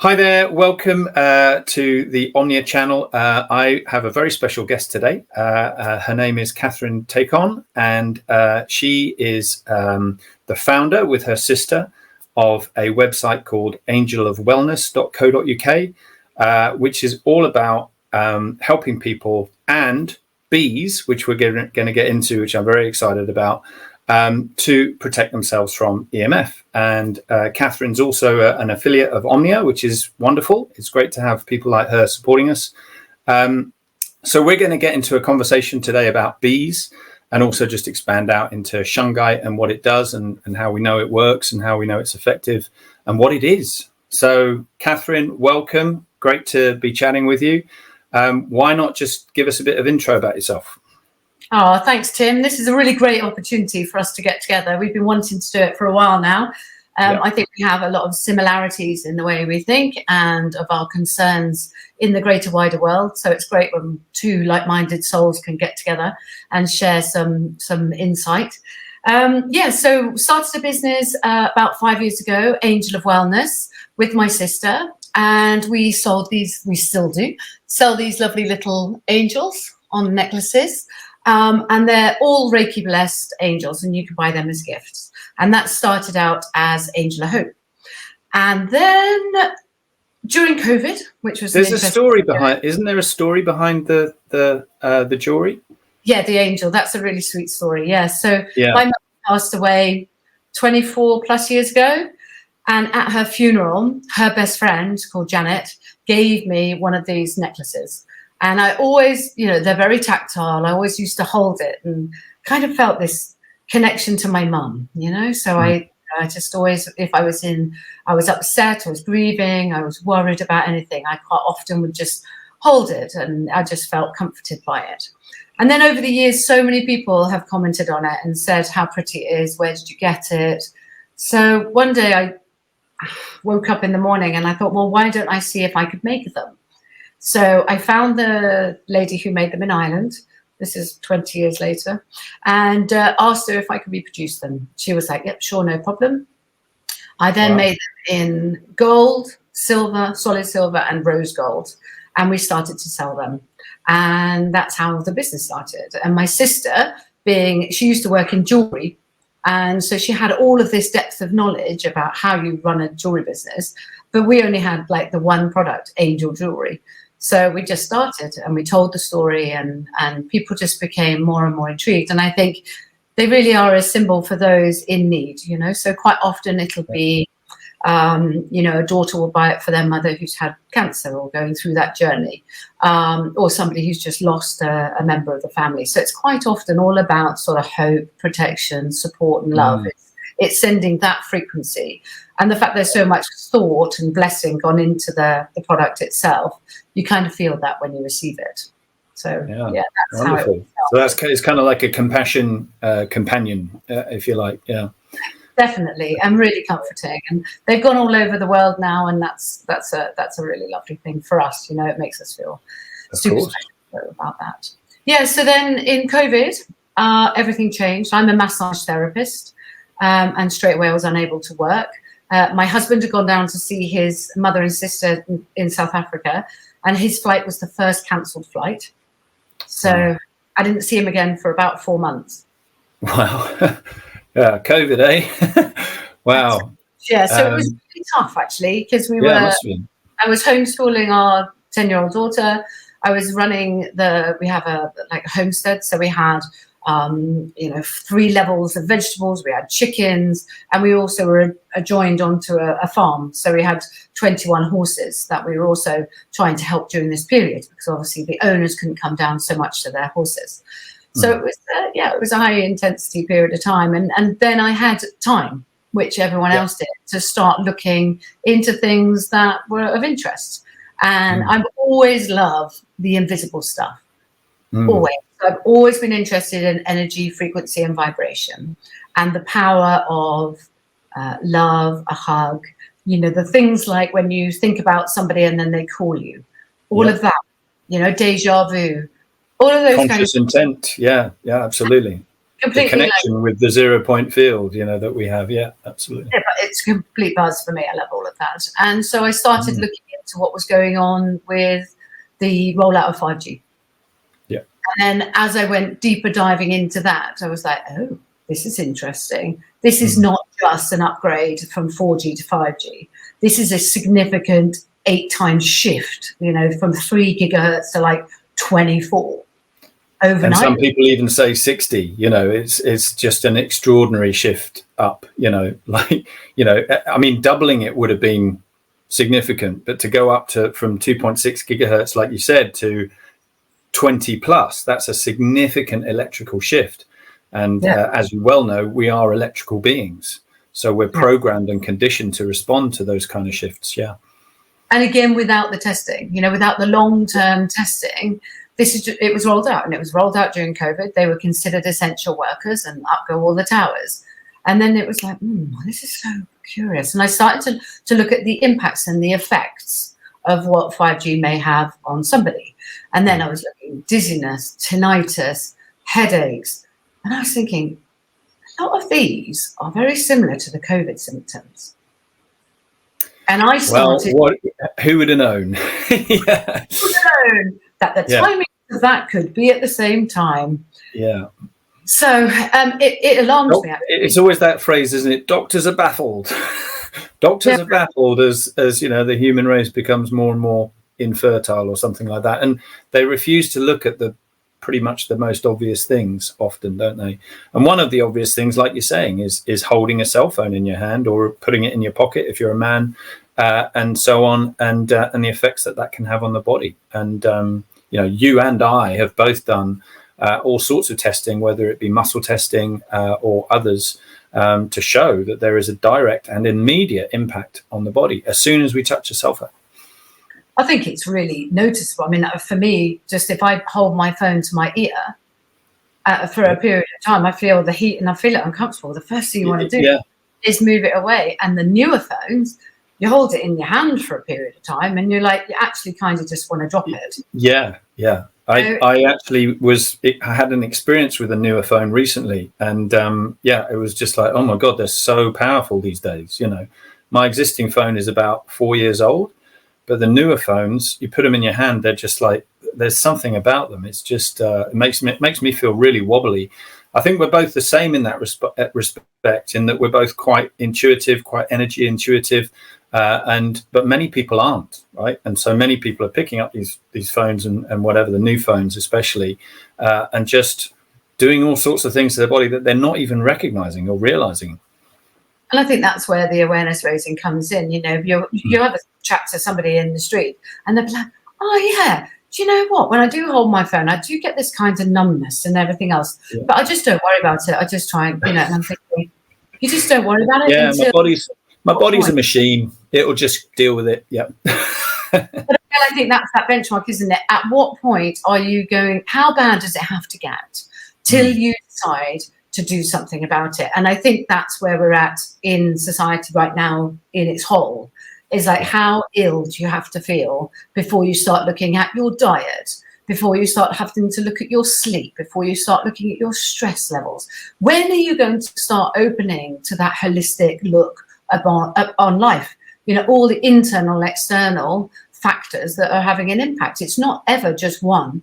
Hi there, welcome to the Omnia channel. I have a very special guest today. Her name is Katherine Tacon, and she is the founder with her sister of a website called angelofwellness.co.uk, which is all about helping people and bees, which we're going to get into, which I'm very excited about, to protect themselves from EMF. And Katherine's also an affiliate of Omnia, which is wonderful. It's great to have people like her supporting us. So we're going to get into a conversation today about bees, and also just expand out into Shungite and what it does, and how we know it works, and how we know it's effective, and what it is. So Katherine, welcome. Great to be chatting with you. Why not just give us a bit of intro about yourself? Oh, thanks, Tim. This is a really great opportunity for us to get together. We've been wanting to do it for a while now. I think we have a lot of similarities in the way we think and of our concerns in the greater wider world. So it's great when two like-minded souls can get together and share some insight. So started a business about 5 years ago, Angel of Wellness, with my sister. And we still do, sell these lovely little angels on necklaces. And they're all Reiki blessed angels, and you can buy them as gifts. And that started out as Angel of Hope. And then during COVID, which was isn't there a story behind the jewelry? Yeah, the angel. That's a really sweet story. Yeah. So my mum passed away 24 plus years ago. And at her funeral, her best friend called Janet gave me one of these necklaces. And I always, they're very tactile. I always used to hold it and kind of felt this connection to my mum, So I just always, if I was upset, I was grieving, I was worried about anything, I quite often would just hold it, and I just felt comforted by it. And then over the years, so many people have commented on it and said how pretty it is. Where did you get it? So one day I woke up in the morning and I thought, well, why don't I see if I could make them? So I found the lady who made them in Ireland. This is 20 years later, and asked her if I could reproduce them. She was like, yep, sure, no problem. I then made them in gold, silver, solid silver, and rose gold. And we started to sell them. And that's how the business started. And my sister, she used to work in jewelry. And so she had all of this depth of knowledge about how you run a jewelry business. But we only had like the one product, angel jewelry. So we just started and we told the story, and people just became more and more intrigued. And I think they really are a symbol for those in need, So quite often it'll be, a daughter will buy it for their mother who's had cancer or going through that journey, or somebody who's just lost a member of the family. So it's quite often all about sort of hope, protection, support, and love. It's sending that frequency. And the fact there's so much thought and blessing gone into the product itself, you kind of feel that when you receive it. So that's wonderful. How it's kind of like a companion, if you like. Yeah, definitely, and really comforting. And they've gone all over the world now, and that's a really lovely thing for us. It makes us feel super special about that. Yeah. So then in COVID, everything changed. I'm a massage therapist, and straight away I was unable to work. My husband had gone down to see his mother and sister in South Africa, and his flight was the first cancelled flight. So I didn't see him again for about 4 months. Wow. Yeah, COVID, eh? Wow. Yeah, so it was really tough, actually, because I was homeschooling our 10-year-old daughter. I was running we have a homestead, so we had 3 levels of vegetables. We had chickens, and we also were joined onto a farm. So we had 21 horses that we were also trying to help during this period, because obviously the owners couldn't come down so much to their horses. So it was a high intensity period of time. And then I had time, which everyone else did, to start looking into things that were of interest. And I've always loved the invisible stuff. Always. I've always been interested in energy, frequency, and vibration, and the power of love, a hug, the things like when you think about somebody and then they call you, all of that, deja vu, all of those conscious intent. Yeah, absolutely. the connection with the 0 point field, you know, that we have. Yeah, absolutely. Yeah, but it's a complete buzz for me. I love all of that. And so I started looking into what was going on with the rollout of 5G. Yeah. And then as I went deeper diving into that, I was like, oh, this is interesting. This is not just an upgrade from 4G to 5G. This is a significant 8 times shift, you know, from 3 gigahertz to like 24 overnight. And some people even say 60, you know, it's just an extraordinary shift up, you know, like, you know, I mean, doubling it would have been significant, but to go up to from 2.6 gigahertz, like you said, to 20 plus, that's a significant electrical shift. And as you well know, we are electrical beings. So we're programmed and conditioned to respond to those kind of shifts. Yeah. And again, without the testing, you know, without the long-term testing, it was rolled out, and it was rolled out during COVID. They were considered essential workers, and up go all the towers. And then it was like, this is so curious. And I started to look at the impacts and the effects of what 5G may have on somebody. And then I was looking at dizziness, tinnitus, headaches. And I was thinking, a lot of these are very similar to the COVID symptoms. And I started... Well, who would have known? Who would have known that the timing of that could be at the same time? Yeah. So it alarms me. Actually. It's always that phrase, isn't it? Doctors are baffled. Doctors are baffled as you know, the human race becomes more and more infertile or something like that, and they refuse to look at the pretty much the most obvious things often, don't they? And one of the obvious things, like you're saying, is holding a cell phone in your hand or putting it in your pocket if you're a man, and so on, and the effects that can have on the body. And you know, you and I have both done all sorts of testing, whether it be muscle testing or others, to show that there is a direct and immediate impact on the body as soon as we touch a cell phone. I think it's really noticeable. I mean, for me, just if I hold my phone to my ear for a period of time, I feel the heat and I feel it uncomfortable. The first thing you want to do is move it away. And the newer phones, you hold it in your hand for a period of time and you're like, you actually kind of just want to drop it. Yeah, yeah. I actually I had an experience with a newer phone recently, and it was just like, oh my God, they're so powerful these days. You know, my existing phone is about 4 years old, but the newer phones, you put them in your hand, they're just like, there's something about them. It's just, it makes me feel really wobbly. I think we're both the same in that respect, in that we're both quite intuitive, quite energy intuitive, but many people aren't, right? And so many people are picking up these phones and whatever, the new phones especially, and just doing all sorts of things to their body that they're not even recognizing or realizing. And I think that's where the awareness raising comes in. You know, you have a chat to somebody in the street and they're like, oh yeah, do you know what? When I do hold my phone, I do get this kind of numbness and everything else, but I just don't worry about it. I just try and, you know, and I'm thinking, you just don't worry about it. Yeah, my body's a machine. It'll just deal with it. Yeah. But again, I think that's that benchmark, isn't it? At what point are you going, how bad does it have to get till you decide to do something about it? And I think that's where we're at in society right now in its whole, is like, how ill do you have to feel before you start looking at your diet, before you start having to look at your sleep, before you start looking at your stress levels? When are you going to start opening to that holistic look on life? You know, all the internal and external factors that are having an impact. It's not ever just one.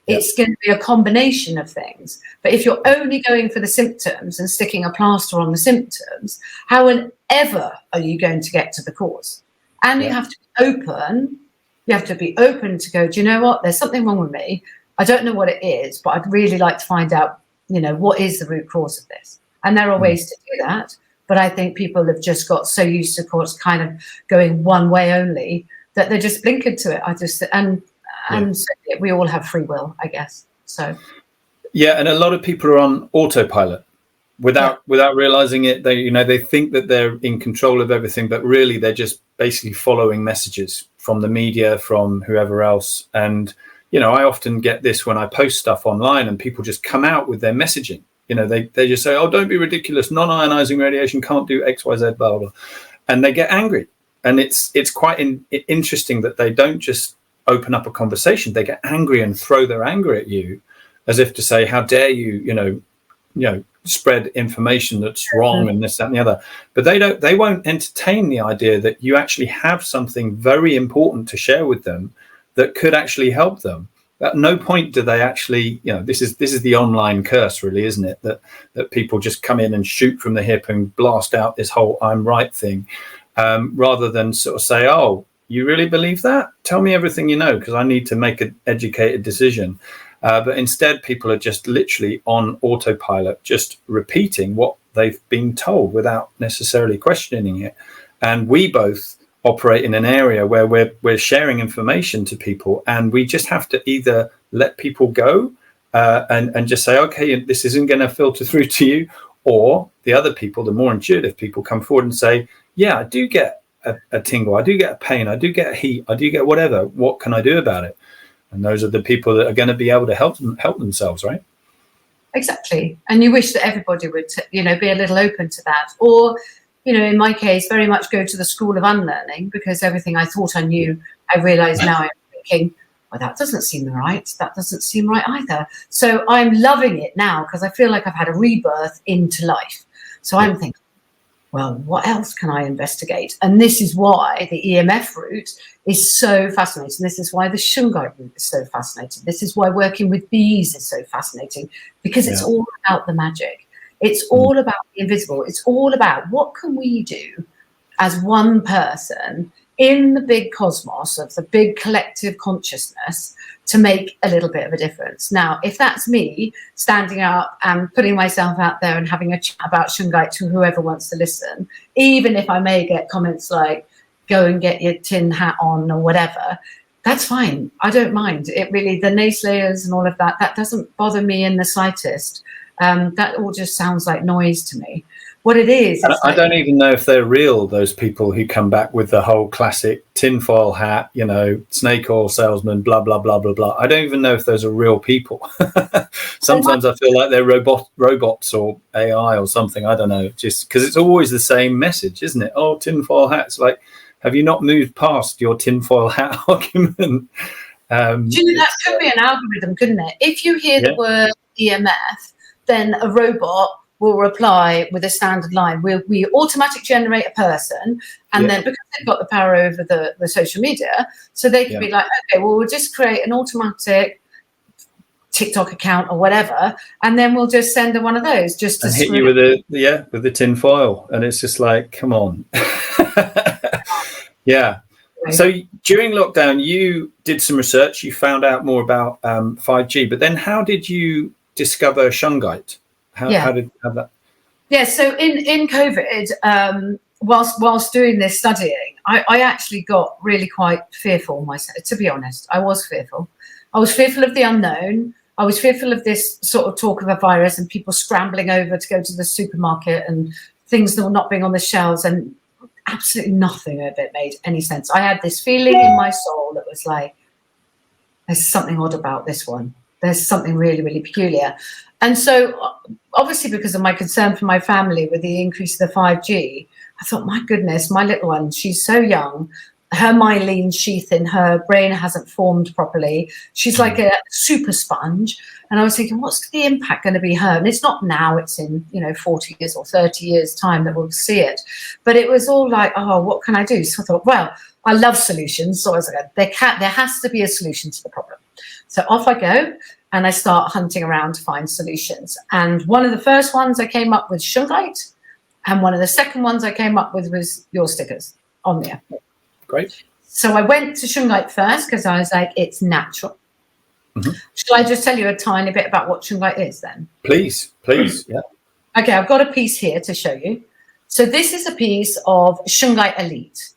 It's going to be a combination of things. But if you're only going for the symptoms and sticking a plaster on the symptoms, how and ever are you going to get to the cause? And you have to be open. You have to be open to go, do you know what? There's something wrong with me. I don't know what it is, but I'd really like to find out, you know, what is the root cause of this? And there are ways to do that. But I think people have just got so used to, of course, kind of going one way only that they're just blinkered to it. And so we all have free will, I guess. So. Yeah, and a lot of people are on autopilot without realizing it. They think that they're in control of everything, but really they're just basically following messages from the media, from whoever else. And, you know, I often get this when I post stuff online and people just come out with their messaging. You know, they just say, oh, don't be ridiculous. Non-ionizing radiation can't do X, Y, Z, blah, blah. And they get angry. And it's quite interesting that they don't just open up a conversation. They get angry and throw their anger at you as if to say, how dare you, you know, spread information that's wrong and this, that, and the other. But they won't entertain the idea that you actually have something very important to share with them that could actually help them. At no point do they actually, this is the online curse, really, isn't it? That people just come in and shoot from the hip and blast out this whole I'm right thing, rather than sort of say, oh, you really believe that? Tell me everything you know, because I need to make an educated decision. But instead, people are just literally on autopilot, just repeating what they've been told without necessarily questioning it. And we both operate in an area where we're sharing information to people, and we just have to either let people go and just say, okay, this isn't going to filter through to you, or the other people, the more intuitive people, come forward and say, yeah, I do get a tingle, I do get a pain, I do get a heat, I do get whatever. What can I do about it? And those are the people that are going to be able to help themselves, right? Exactly. And you wish that everybody would, be a little open to that. Or, in my case, very much go to the school of unlearning, because everything I thought I knew, I realize now I'm thinking, well, that doesn't seem right. That doesn't seem right either. So I'm loving it now, because I feel like I've had a rebirth into life. So I'm thinking, well, what else can I investigate? And this is why the EMF route is so fascinating. This is why the Shungite route is so fascinating. This is why working with bees is so fascinating, because it's all about the magic. It's all about the invisible. It's all about what can we do as one person in the big cosmos of the big collective consciousness to make a little bit of a difference. Now, if that's me standing up and putting myself out there and having a chat about Shungite to whoever wants to listen, even if I may get comments like, go and get your tin hat on or whatever, that's fine. I don't mind. It really, the naysayers and all of that, that doesn't bother me in the slightest. That all just sounds like noise to me. What it is, I don't even know if they're real, those people who come back with the whole classic tinfoil hat, snake oil salesman, blah, blah, blah, blah, blah. I don't even know if those are real people. Sometimes I feel like they're robots or AI or something. I don't know, just because it's always the same message, isn't it? Oh, tinfoil hats. Like, have you not moved past your tinfoil hat argument? That could be an algorithm, couldn't it? If you hear the word EMF, then a robot will reply with a standard line. We automatically generate a person, and then because they've got the power over the social media, so they can be like, okay, well, we'll just create an automatic TikTok account or whatever, and then we'll just send her one of those just to hit you with the tin foil, and it's just like, come on. So during lockdown, you did some research, you found out more about 5G, but then how did you discover Shungite? How did you have that? Yeah, so in COVID, whilst doing this studying, I actually got really quite fearful myself, to be honest. I was fearful. I was fearful of the unknown. I was fearful of this sort of talk of a virus and people scrambling over to go to the supermarket and things that were not being on the shelves, and absolutely nothing of it made any sense. I had this feeling in my soul that was like, there's something odd about this one. There's something really, really peculiar. And so obviously because of my concern for my family with the increase of the 5G, I thought, my goodness, my little one, she's so young. Her myelin sheath in her brain hasn't formed properly. She's like a super sponge. And I was thinking, what's the impact going to be her? And it's not now, it's in, 40 years or 30 years time that we'll see it. But it was all like, oh, what can I do? So I thought, well, I love solutions. So I was like, there has to be a solution to the problem. So off I go. And I start hunting around to find solutions. And one of the first ones I came up with Shungite, and one of the second ones I came up with was your stickers on there. Great. So I went to Shungite first because I was like, it's natural. Mm-hmm. Shall I just tell you a tiny bit about what Shungite is then? Please, yeah. Okay, I've got a piece here to show you. So this is a piece of Shungite Elite.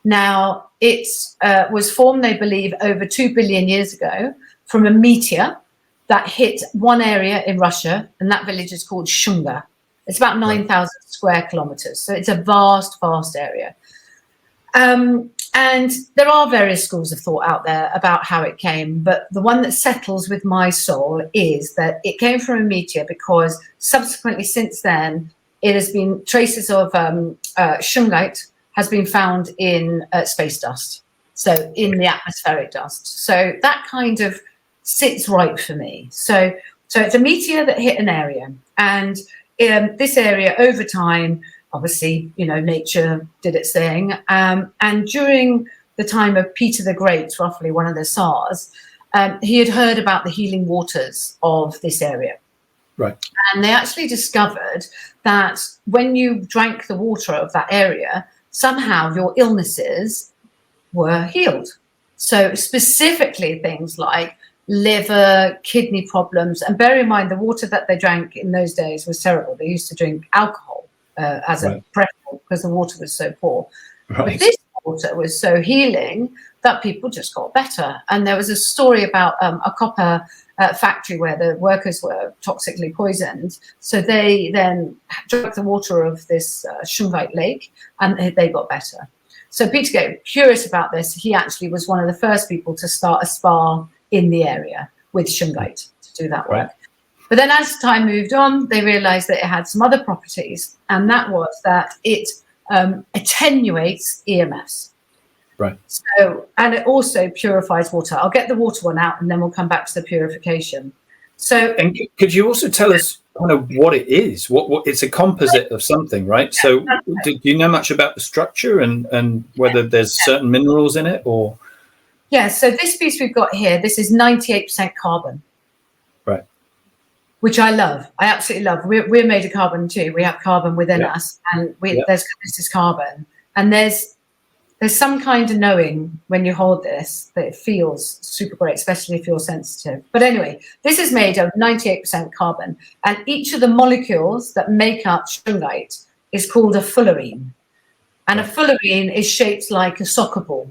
Now, it was formed, they believe, over 2 billion years ago from a meteor that hit one area in Russia, and that village is called Shunga. It's about 9,000 square kilometers. So it's a vast, vast area. And there are various schools of thought out there about how it came, but the one that settles with my soul is that it came from a meteor, because subsequently since then, it has been traces of Shungite has been found in space dust. So in the atmospheric dust. So that kind of sits right for me. So it's a meteor that hit an area, And this area over time, obviously, nature did its thing. And during the time of Peter the Great, roughly one of the Tsars, he had heard about the healing waters of this area. Right. And they actually discovered that when you drank the water of that area, somehow your illnesses were healed. So specifically things like liver, kidney problems. And bear in mind, the water that they drank in those days was terrible. They used to drink alcohol as a preference because the water was so poor. Right. But this water was so healing that people just got better. And there was a story about a copper factory where the workers were toxically poisoned. So they then drank the water of this Shungite lake and they got better. So Peter Gate, curious about this, he actually was one of the first people to start a spa in the area with Shungite to do that work. Right. But then as time moved on, they realized that it had some other properties, and that was that it attenuates EMFs. Right. So, and it also purifies water. I'll get the water one out and then we'll come back to the purification. So, and could you also tell us kind of what it is? What it's a composite of something, right? So do you know much about the structure and whether there's certain minerals in it or? Yeah, so this piece we've got here, this is 98% carbon. Right. Which I love. I absolutely love. We're made of carbon too. We have carbon within us, and this is carbon. And there's some kind of knowing when you hold this that it feels super great, especially if you're sensitive. But anyway, this is made of 98% carbon, and each of the molecules that make up Shungite is called a fullerene. And a fullerene is shaped like a soccer ball,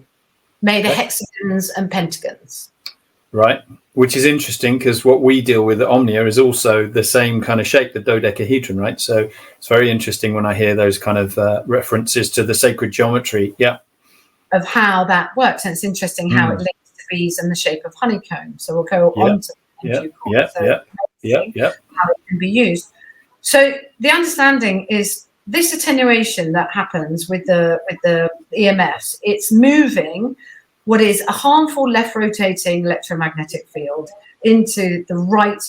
made of hexagons and pentagons. Right, which is interesting because what we deal with at Omnia is also the same kind of shape, the dodecahedron, right? So it's very interesting when I hear those kind of references to the sacred geometry. Yeah. Of how that works. And it's interesting how it links to bees and the shape of honeycomb. So we'll go on to how it can be used. So the understanding is this attenuation that happens with the EMFs, it's moving what is a harmful left rotating electromagnetic field into the right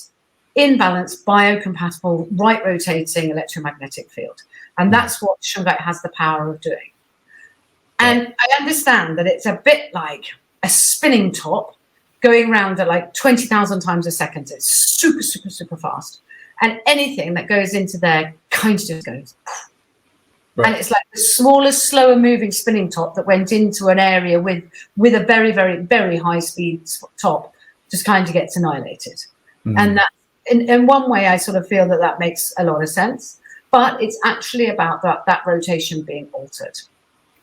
in balance biocompatible right rotating electromagnetic field. And that's what Shungite has the power of doing. And I understand that it's a bit like a spinning top going around at like 20,000 times a second. It's super, super, super fast. And anything that goes into there kind of just goes. Right. And it's like the smallest, slower moving spinning top that went into an area with a very, very, very high speed top just kind of gets annihilated. And that, in one way, I sort of feel that makes a lot of sense. But it's actually about that rotation being altered.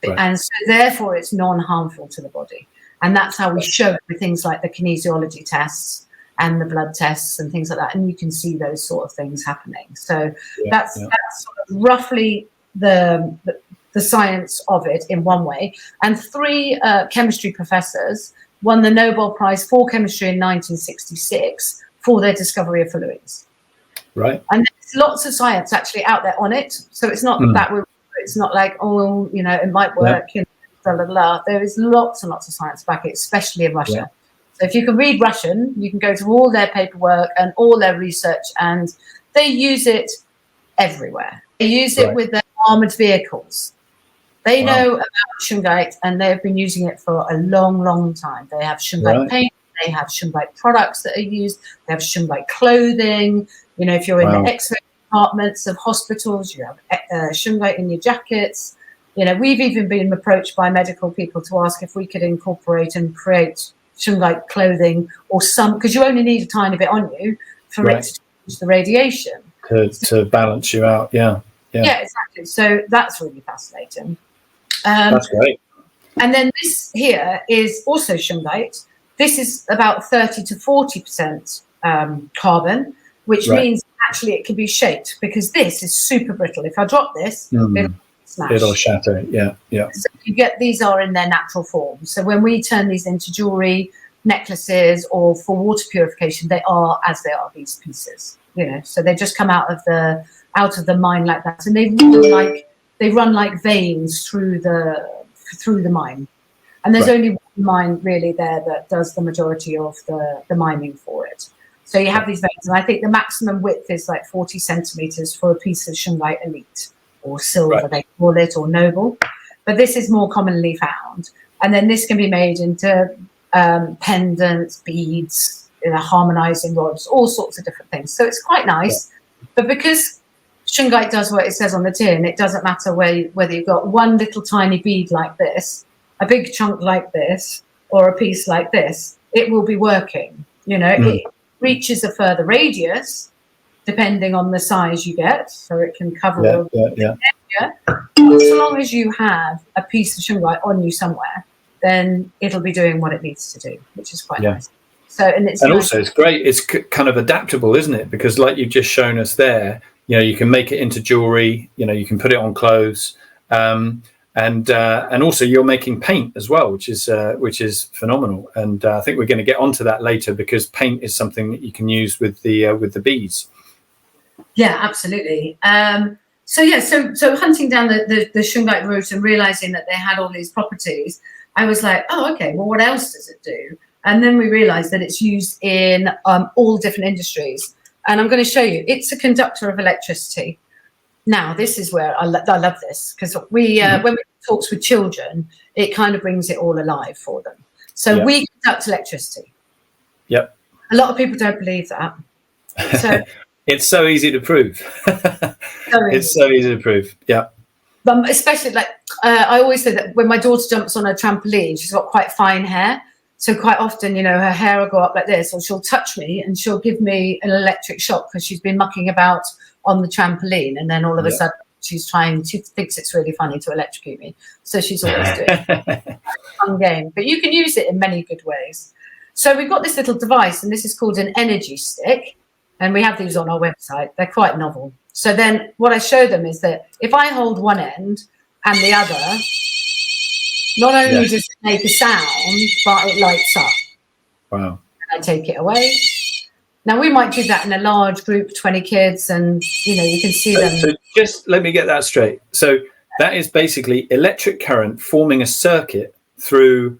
Right. And so therefore it's non-harmful to the body. And that's how we show it with things like the kinesiology tests and the blood tests and things like that. And you can see those sort of things happening. So that's sort of roughly the science of it in one way. And 3 chemistry professors won the Nobel Prize for Chemistry in 1966 for their discovery of fullerenes. Right. And there's lots of science actually out there on it. So it's not it's not like, oh, it might work, blah, blah, blah. There is lots and lots of science back it, especially in Russia. Yeah. So if you can read Russian, you can go to all their paperwork and all their research, and they use it everywhere. They use it with their armored vehicles. They know about Shungite, and they've been using it for a long, long time. They have Shungite paint, they have Shungite products that are used, they have Shungite clothing. If you're in the X-ray departments of hospitals, you have Shungite in your jackets. We've even been approached by medical people to ask if we could incorporate and create Shungite clothing or because you only need a tiny bit on you for it to change the radiation. To balance you out, yeah, exactly. So that's really fascinating. That's great. And then this here is also Shungite. This is about 30 to 40% carbon, which means actually it can be shaped, because this is super brittle. If I drop this, it'll smash. It'll shatter. Yeah. So you get these are in their natural form. So when we turn these into jewelry, necklaces, or for water purification, they are as they are, these pieces. So they just come out of the mine like that, and they run like veins through the mine. And there's only one mine really there that does the majority of the mining for it. So you have these veins, and I think the maximum width is like 40 centimeters for a piece of Shungite Elite, or silver, they call it, or noble. But this is more commonly found. And then this can be made into pendants, beads, harmonizing rods, all sorts of different things. So it's quite nice. But because Shungite does what it says on the tin, it doesn't matter whether you've got one little tiny bead like this, a big chunk like this, or a piece like this, it will be working. It reaches a further radius depending on the size you get, so it can cover area. So long as you have a piece of Shungite on you somewhere, then it'll be doing what it needs to do, which is quite nice. So, and also it's great. It's kind of adaptable, isn't it? Because like you've just shown us there, you can make it into jewelry. You can put it on clothes, and also you're making paint as well, which is phenomenal. And I think we're going to get onto that later, because paint is something that you can use with the beads. Yeah, absolutely. So hunting down the Shungite route and realizing that they had all these properties, I was like, oh, okay, well, what else does it do? And then we realized that it's used in all different industries. And I'm going to show you. It's a conductor of electricity. Now, this is where I love this, because when we talk with children, it kind of brings it all alive for them. So we conduct electricity. Yep. A lot of people don't believe that. So it's so easy to prove. It's so easy to prove. Yeah. Especially I always say that when my daughter jumps on a trampoline, she's got quite fine hair. So quite often, her hair will go up like this, or she'll touch me and she'll give me an electric shock because she's been mucking about on the trampoline. And then all of a sudden she thinks it's really funny to electrocute me. So she's always doing a fun game. But you can use it in many good ways. So we've got this little device, and this is called an energy stick. And we have these on our website. They're quite novel. So then what I show them is that if I hold one end and the other, not only does it make a sound, but it lights up. Wow. And I take it away. Now, we might do that in a large group, 20 kids, and, you can see them. So just let me get that straight. So that is basically electric current forming a circuit through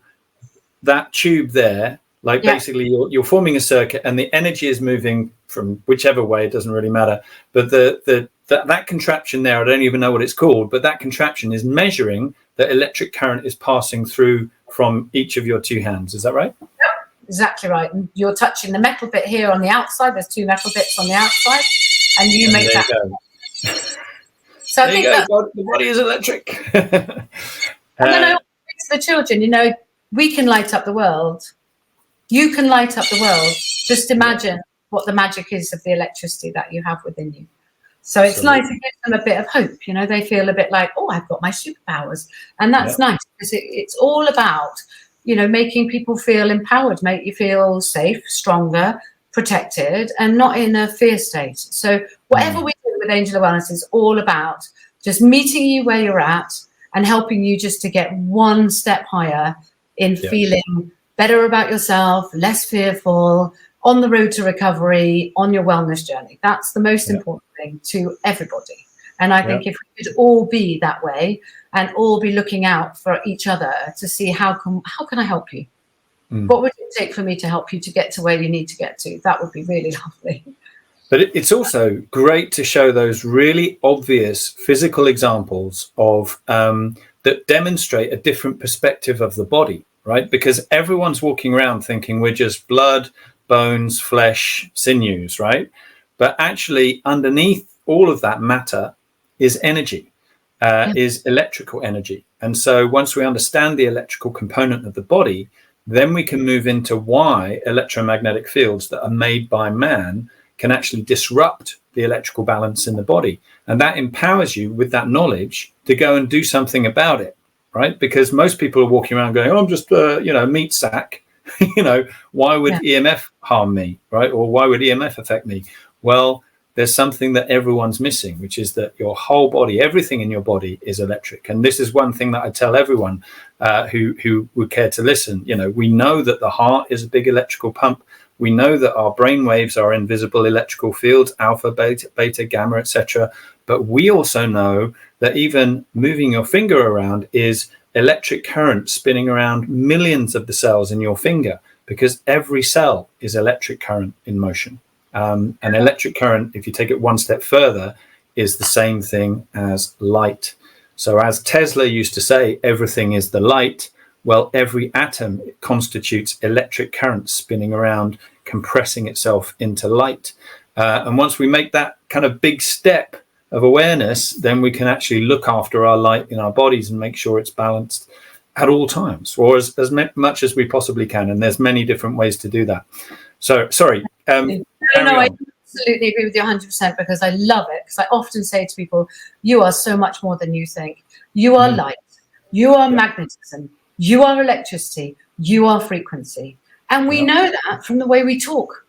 that tube there. Basically, you're forming a circuit, and the energy is moving from whichever way, it doesn't really matter. But that contraption there, I don't even know what it's called, but that contraption is measuring that electric current is passing through from each of your two hands. Is that right? Yep, exactly right. And you're touching the metal bit here on the outside. There's two metal bits on the outside, and you make that. So I think the body is electric. And then I to the children, we can light up the world. You can light up the world. Just imagine what the magic is of the electricity that you have within you. So it's nice to give them a bit of hope. They feel a bit like, oh, I've got my superpowers. And that's nice, because it's all about, making people feel empowered, make you feel safe, stronger, protected, and not in a fear state. So whatever we do with Angel of Wellness is all about just meeting you where you're at and helping you just to get one step higher in feeling better about yourself, less fearful, on the road to recovery, on your wellness journey. That's the most important thing to everybody. And I think if we could all be that way and all be looking out for each other to see how can I help you? What would it take for me to help you to get to where you need to get to? That would be really lovely. But it's also great to show those really obvious physical examples of that demonstrate a different perspective of the body, right? Because everyone's walking around thinking we're just blood, bones, flesh, sinews, right? But actually underneath all of that matter is energy, is electrical energy. And so once we understand the electrical component of the body, then we can move into why electromagnetic fields that are made by man can actually disrupt the electrical balance in the body. And that empowers you with that knowledge to go and do something about it, right? Because most people are walking around going, oh, I'm just a meat sack. Why would EMF harm me, right? Or why would EMF affect me? Well, there's something that everyone's missing, which is that your whole body, everything in your body is electric. And this is one thing that I tell everyone who would care to listen. We know that the heart is a big electrical pump. We know that our brain waves are invisible electrical fields, alpha, beta, gamma, etc. But we also know that even moving your finger around is electric current spinning around millions of the cells in your finger. because every cell is electric current in motion. And electric current, if you take it one step further, is the same thing as light. So as Tesla used to say, everything is the light. Well, every atom constitutes electric current spinning around, compressing itself into light. And once we make that kind of big step of awareness, then we can actually look after our light in our bodies and make sure it's balanced at all times, or as much as we possibly can. And there's many different ways to do that. So, sorry. No, I absolutely agree with you 100%, because I love it. Because I often say to people, you are so much more than you think. You are light. You are magnetism. You are electricity. You are frequency. And we know that from the way we talk.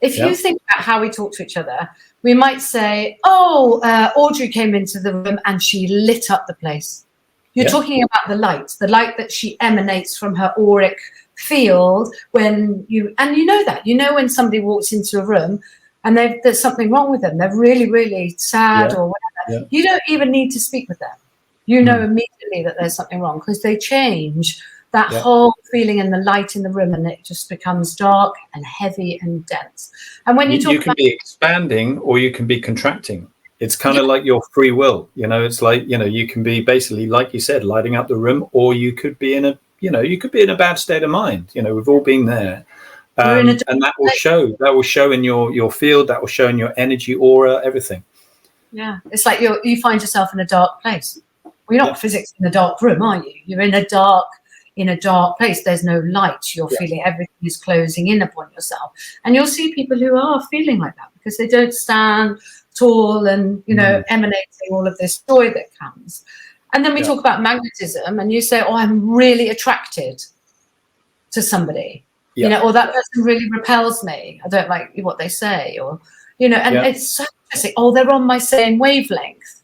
If you think about how we talk to each other, we might say, oh, Audrey came into the room and she lit up the place. You're talking about the light that she emanates from her auric field. When you know that, when somebody walks into a room and there's something wrong with them, they're really, really sad or whatever. You don't even need to speak with them. You know immediately that there's something wrong, because they change that whole feeling in the light in the room, and it just becomes dark and heavy and dense. And when you talk, you can be expanding or you can be contracting. It's kind of like your free will. It's like, you can be basically, like you said, lighting up the room, or you could be in a bad state of mind. We've all been there. And that will show in your field, that will show in your energy aura, everything. Yeah. It's like you find yourself in a dark place. Well, you're not physics in a dark room, are you? You're in a dark place. There's no light. You're feeling everything is closing in upon yourself. And you'll see people who are feeling like that because they don't stand tall and, emanating all of this joy that comes. And then we talk about magnetism, and you say, oh, I'm really attracted to somebody, or that person really repels me. I don't like what they say, or, and it's so interesting. Oh, they're on my same wavelength.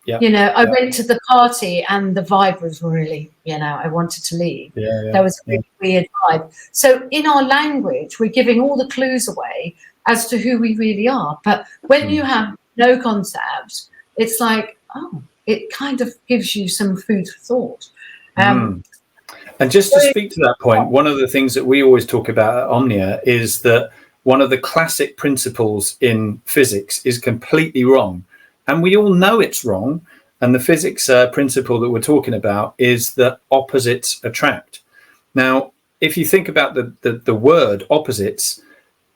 I went to the party and the vibe was really, I wanted to leave. There was a really weird vibe. So in our language, we're giving all the clues away as to who we really are. But when you have no concept, it's like, oh, it kind of gives you some food for thought. And just to speak to that point, one of the things that we always talk about at Omnia is that one of the classic principles in physics is completely wrong. And we all know it's wrong. And the physics principle that we're talking about is that opposites attract. Now, if you think about the word opposites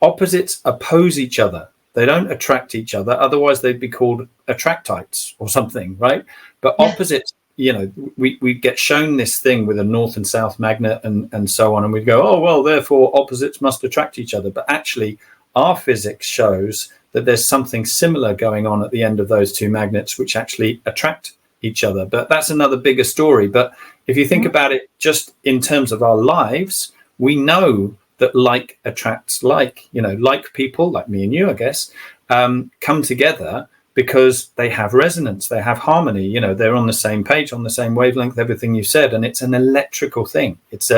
oppose each other. They don't attract each other. Otherwise, they'd be called attractites or something, right? But opposites, we get shown this thing with a north and south magnet and so on. And we go, oh, well, therefore, opposites must attract each other. But actually, our physics shows that there's something similar going on at the end of those two magnets, which actually attract each other. But that's another bigger story. But if you think about it just in terms of our lives, we know that like attracts like, like people, like me and you, I guess, come together because they have resonance, they have harmony, they're on the same page, on the same wavelength, everything you said. And it's an electrical thing. It's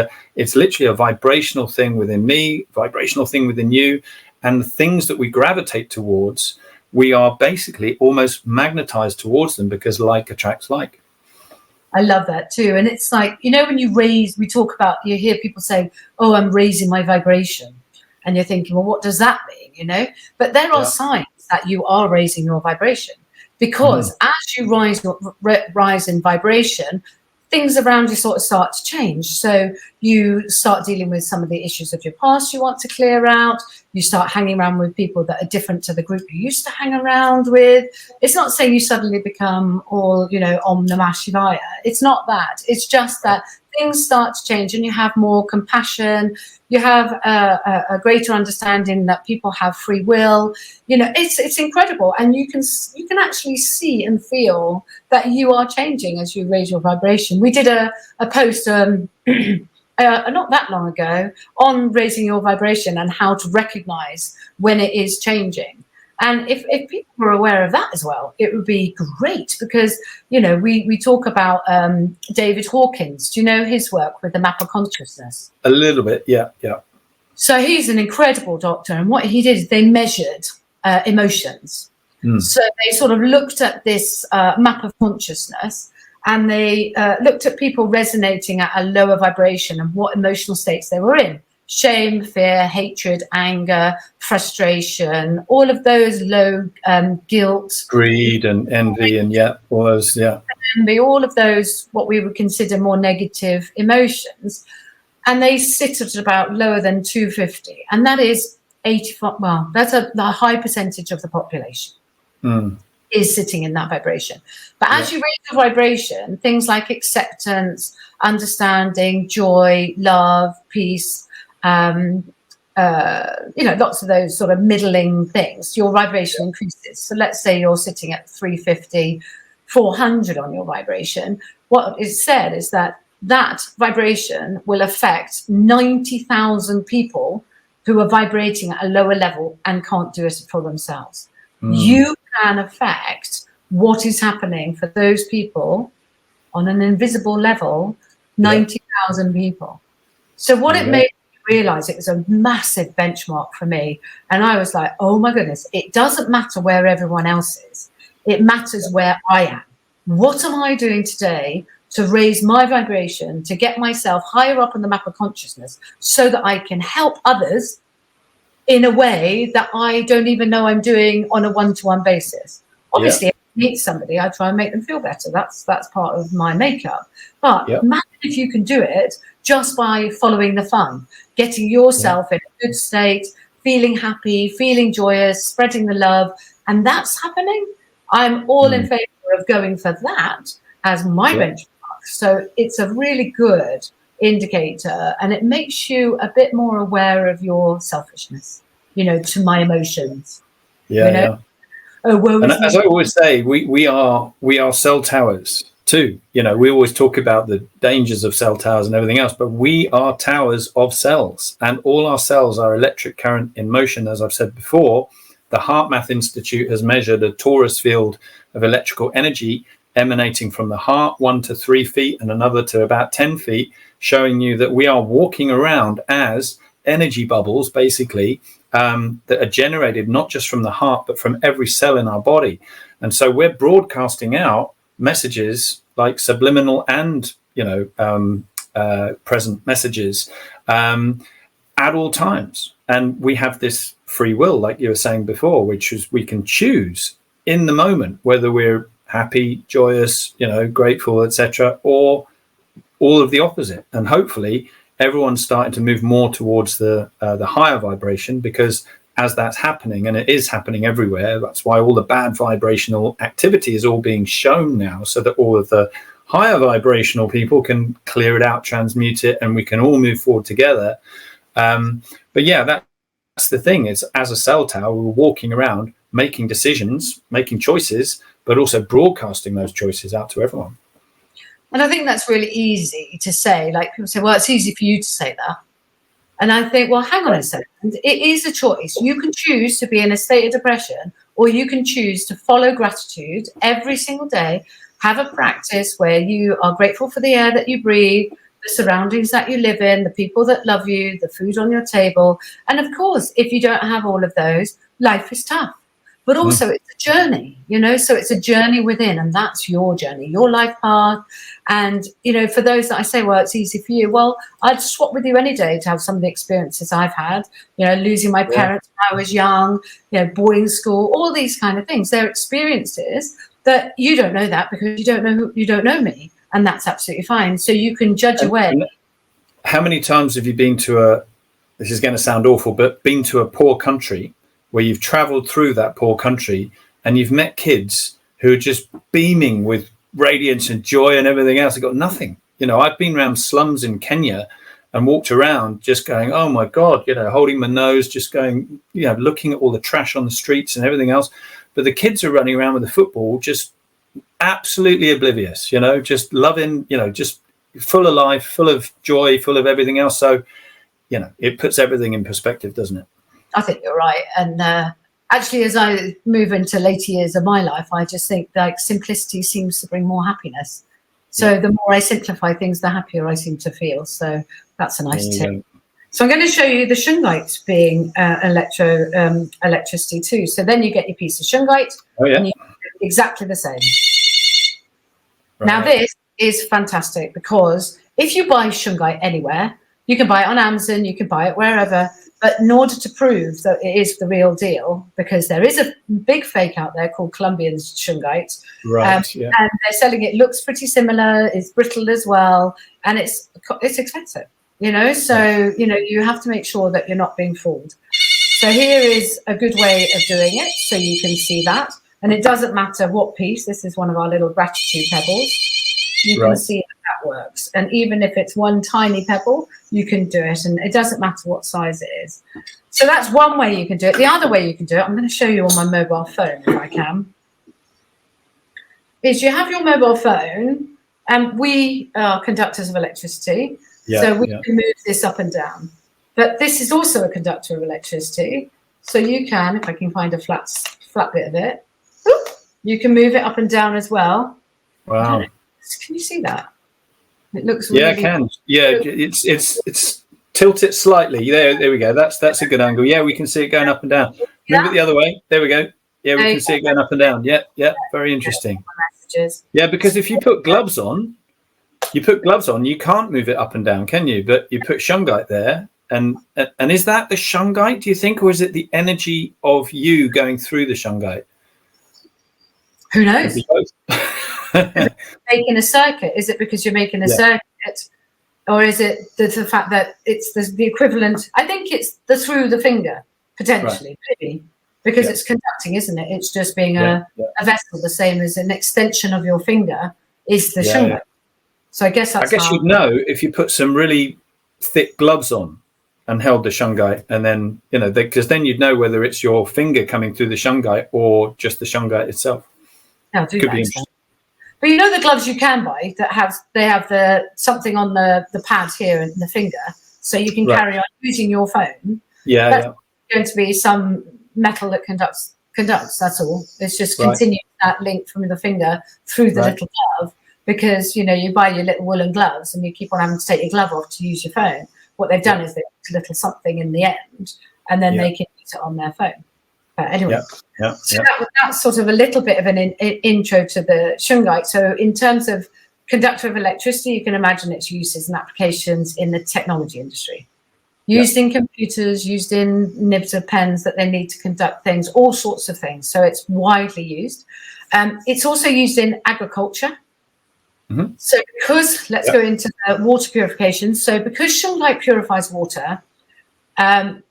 literally a vibrational thing within me, vibrational thing within you. And the things that we gravitate towards, we are basically almost magnetized towards them because like attracts like. I love that too. And it's like, when you hear people say, oh, I'm raising my vibration. And you're thinking, well, what does that mean? But there are signs that you are raising your vibration, because as you rise in vibration, things around you sort of start to change. So you start dealing with some of the issues of your past you want to clear out. You start hanging around with people that are different to the group you used to hang around with. It's not saying you suddenly become all, Om Namah Shivaya. It's not that. It's just that things start to change and you have more compassion. You have a greater understanding that people have free will. It's incredible. And you can actually see and feel that you are changing as you raise your vibration. We did a post not that long ago on raising your vibration and how to recognize when it is changing. And if people were aware of that as well, it would be great, because, we talk about David Hawkins. Do you know his work with the map of consciousness? A little bit, yeah. So he's an incredible doctor. And what he did is they measured emotions. So they sort of looked at this map of consciousness, and they looked at people resonating at a lower vibration and what emotional states they were in. shame, fear, hatred, anger, frustration, all of those low guilt, greed and envy, and all those, all of those what we would consider more negative emotions, and they sit at about lower than 250, and that is 85. Well, that's the high percentage of the population is sitting in that vibration. But as you raise the vibration, things like acceptance, understanding, joy, love, peace, lots of those sort of middling things, your vibration increases. So let's say you're sitting at 350, 400 on your vibration. What is said is that vibration will affect 90,000 people who are vibrating at a lower level and can't do it for themselves. You can affect what is happening for those people on an invisible level, 90,000 people. So what it made me realize, it was a massive benchmark for me. And I was like, oh my goodness, it doesn't matter where everyone else is. It matters where I am. What am I doing today to raise my vibration, to get myself higher up on the map of consciousness so that I can help others in a way that I don't even know I'm doing on a one-to-one basis. Obviously, if I meet somebody, I try and make them feel better. That's part of my makeup. But imagine if you can do it just by following the fun, getting yourself in a good state, feeling happy, feeling joyous, spreading the love, and that's happening. I'm all in favor of going for that as my benchmark. So it's a really good indicator, and it makes you a bit more aware of your selfishness, to my emotions. And as I always say, we are cell towers too. We always talk about the dangers of cell towers and everything else, but we are towers of cells, and all our cells are electric current in motion. As I've said before, the HeartMath Institute has measured a torus field of electrical energy emanating from the heart, 1 to 3 feet and another to about 10 feet, showing you that we are walking around as energy bubbles, basically, that are generated not just from the heart, but from every cell in our body. And so we're broadcasting out messages like subliminal and, present messages at all times. And we have this free will, like you were saying before, which is we can choose in the moment whether we're happy, joyous, grateful, etc., or all of the opposite. And hopefully everyone's starting to move more towards the higher vibration, because as that's happening, and it is happening everywhere, that's why all the bad vibrational activity is all being shown now, so that all of the higher vibrational people can clear it out, transmute it, and we can all move forward together. But that's the thing, is as a cell tower, we're walking around making decisions, making choices, but also broadcasting those choices out to everyone. And I think that's really easy to say. Like, people say, well, it's easy for you to say that. And I think, well, hang on a second. It is a choice. You can choose to be in a state of depression, or you can choose to follow gratitude every single day, have a practice where you are grateful for the air that you breathe, the surroundings that you live in, the people that love you, the food on your table. And of course, if you don't have all of those, life is tough. But also it's a journey, so it's a journey within, and that's your journey, your life path. And, for those that I say, well, it's easy for you. Well, I'd swap with you any day to have some of the experiences I've had, losing my parents when I was young, boarding school, all these kind of things. They're experiences that you don't know that because you don't know me. And that's absolutely fine. So you can judge away. How many times have you been to this is going to sound awful, but been to a poor country where you've traveled through that poor country and you've met kids who are just beaming with radiance and joy and everything else? They've got nothing. I've been around slums in Kenya and walked around just going, oh my God, holding my nose, just going, looking at all the trash on the streets and everything else. But the kids are running around with the football, just absolutely oblivious, just loving, just full of life, full of joy, full of everything else. So, it puts everything in perspective, doesn't it? I think you're right. And actually, as I move into later years of my life, I just think like simplicity seems to bring more happiness. So the more I simplify things, the happier I seem to feel. So that's a nice tip. So I'm going to show you the Shungite being electricity too. So then you get your piece of Shungite. And you do exactly the same. Right. Now this is fantastic, because if you buy Shungite anywhere, You can buy it on Amazon, you can buy it wherever. But in order to prove that it is the real deal, because there is a big fake out there called Colombian Shungite, right? And they're selling it. Looks pretty similar. It's brittle as well, and it's expensive. So you have to make sure that you're not being fooled. So here is a good way of doing it, so you can see that, and it doesn't matter what piece. This is one of our little gratitude pebbles. You can see that works, and even if it's one tiny pebble, you can do it, and it doesn't matter what size it is. So that's one way you can do it. The other way you can do it, I'm going to show you on my mobile phone if I can, is you have your mobile phone, and we are conductors of electricity, so we can move this up and down. But this is also a conductor of electricity, so you can, if I can find a flat bit of it, you can move it up and down as well. Wow. Can you see that? It looks really... Yeah, I can. Yeah, it's tilt it slightly. There we go. That's a good angle. Yeah, we can see it going up and down. Move it the other way. There we go. Yeah, we can see it going up and down. Yeah, very interesting. Yeah, because if you put gloves on, you can't move it up and down, can you? But you put Shungite there, and is that the Shungite, do you think, or is it the energy of you going through the Shungite? Who knows? Making a circuit. Is it because you're making a circuit, or is it the fact that it's the equivalent? I think it's through the finger, potentially, maybe, because it's conducting, isn't it? It's just being a vessel, the same as an extension of your finger is the Shungite. So I guess you'd know if you put some really thick gloves on and held the Shungite, and then because then you'd know whether it's your finger coming through the Shungite or just the Shungite itself. Could be interesting. But the gloves you can buy that have the something on the pad here and the finger, so you can carry on using your phone. That's going to be some metal that conducts. That's all. It's just continuing that link from the finger through the little glove, because you buy your little woolen gloves and you keep on having to take your glove off to use your phone. What they've done is they put a little something in the end, and then they can use it on their phone. But anyway, so that's sort of a little bit of an intro to the Shungite. So in terms of conductor of electricity, you can imagine its uses and applications in the technology industry. Used in computers, used in nibs of pens that they need to conduct things, all sorts of things. So it's widely used. It's also used in agriculture. Mm-hmm. So let's go into the water purification. So because Shungite purifies water,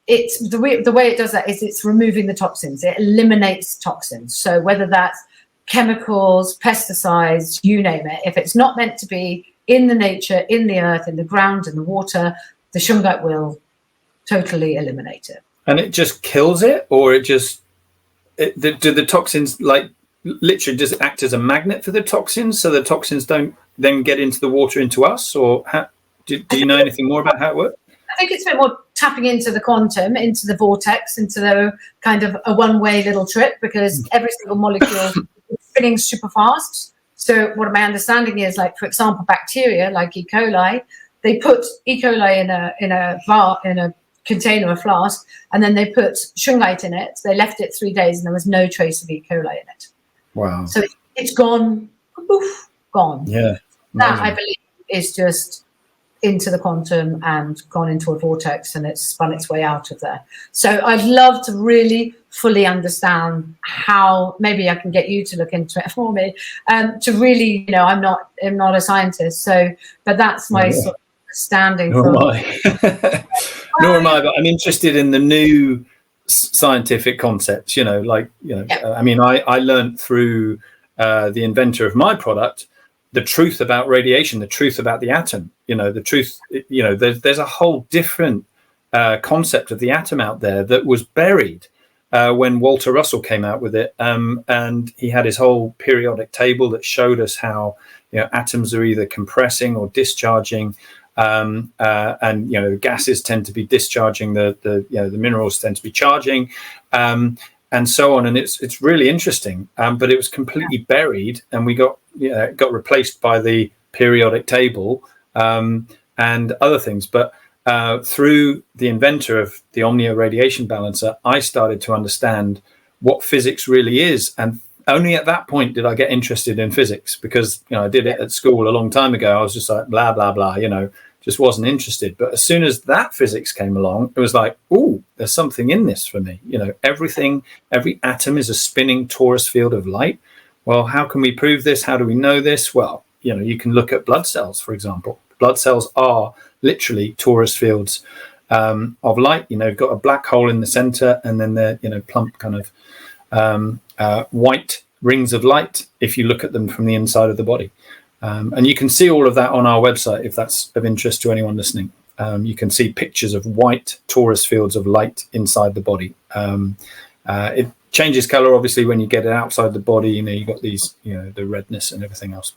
it's the way it does that is it's removing the toxins. It eliminates toxins. So whether that's chemicals, pesticides, you name it, if it's not meant to be in the nature, in the earth, in the ground, in the water, the Shungite will totally eliminate it. And it just kills it, or do the toxins, like, literally, does it act as a magnet for the toxins, so the toxins don't then get into the water, into us? Or do you know anything more about how it works? I think it's a bit more tapping into the quantum, into the vortex, into the kind of a one-way little trip, because every single molecule is spinning super fast. So what my understanding is, like, for example, bacteria like E. coli, they put E. coli in a container, a flask, and then they put Shungite in it. They left it 3 days, and there was no trace of E. coli in it. Wow! So it's gone, poof, gone. Yeah, that I believe is just into the quantum and gone into a vortex, and it's spun its way out of there. So I'd love to really fully understand how. Maybe I can get you to look into it for me. To really, I'm not a scientist, so but that's my sort of standing. Nor am I. Nor am I. But I'm interested in the new scientific concepts. I mean, I learned through the inventor of my product the truth about radiation, the truth about the atom. The truth. There's a whole different concept of the atom out there that was buried when Walter Russell came out with it, and he had his whole periodic table that showed us how atoms are either compressing or discharging. And the gases tend to be discharging, the minerals tend to be charging, and so on. And it's really interesting. But it was completely buried, and we got replaced by the periodic table and other things. But through the inventor of the Omnia radiation balancer, I started to understand what physics really is. And only at that point did I get interested in physics, because I did it at school a long time ago. I was just like blah blah blah, just wasn't interested. But as soon as that physics came along, it was like, oh, there's something in this for me. Every atom is a spinning torus field of light. Well, how can we prove this? How do we know this? Well, you can look at blood cells, for example. Blood cells are literally torus fields of light. You've got a black hole in the center, and then they're, plump kind of white rings of light if you look at them from the inside of the body. And you can see all of that on our website if that's of interest to anyone listening. You can see pictures of white torus fields of light inside the body. It changes color, obviously, when you get it outside the body. You've got these, the redness and everything else.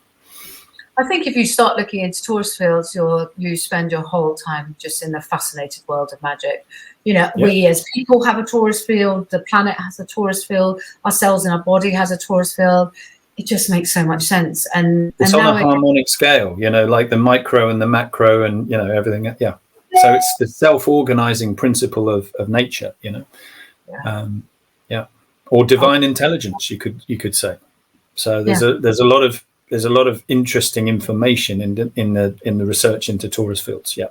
I think if you start looking into torus fields, you spend your whole time just in the fascinated world of magic. We as people have a torus field, the planet has a torus field, our cells in our body has a torus field. It just makes so much sense. And it's on a harmonic scale, like the micro and the macro and, everything. Yeah. So it's the self-organizing principle of nature, or divine intelligence, you could say. So there's a lot of interesting information in the research into torus fields. Yeah.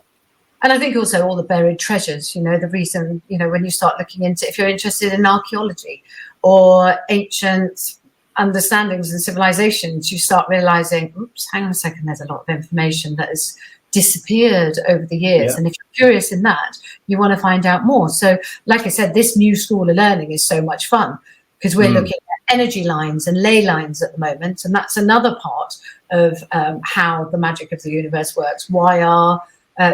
And I think also all the buried treasures, the reason, when you start looking into, if you're interested in archaeology or ancient understandings and civilizations, you start realizing, oops, hang on a second, there's a lot of information that has disappeared over the years. And if you're curious in that, you want to find out more. So like I said, this new school of learning is so much fun because we're looking at energy lines and ley lines at the moment. And that's another part of how the magic of the universe works. Why are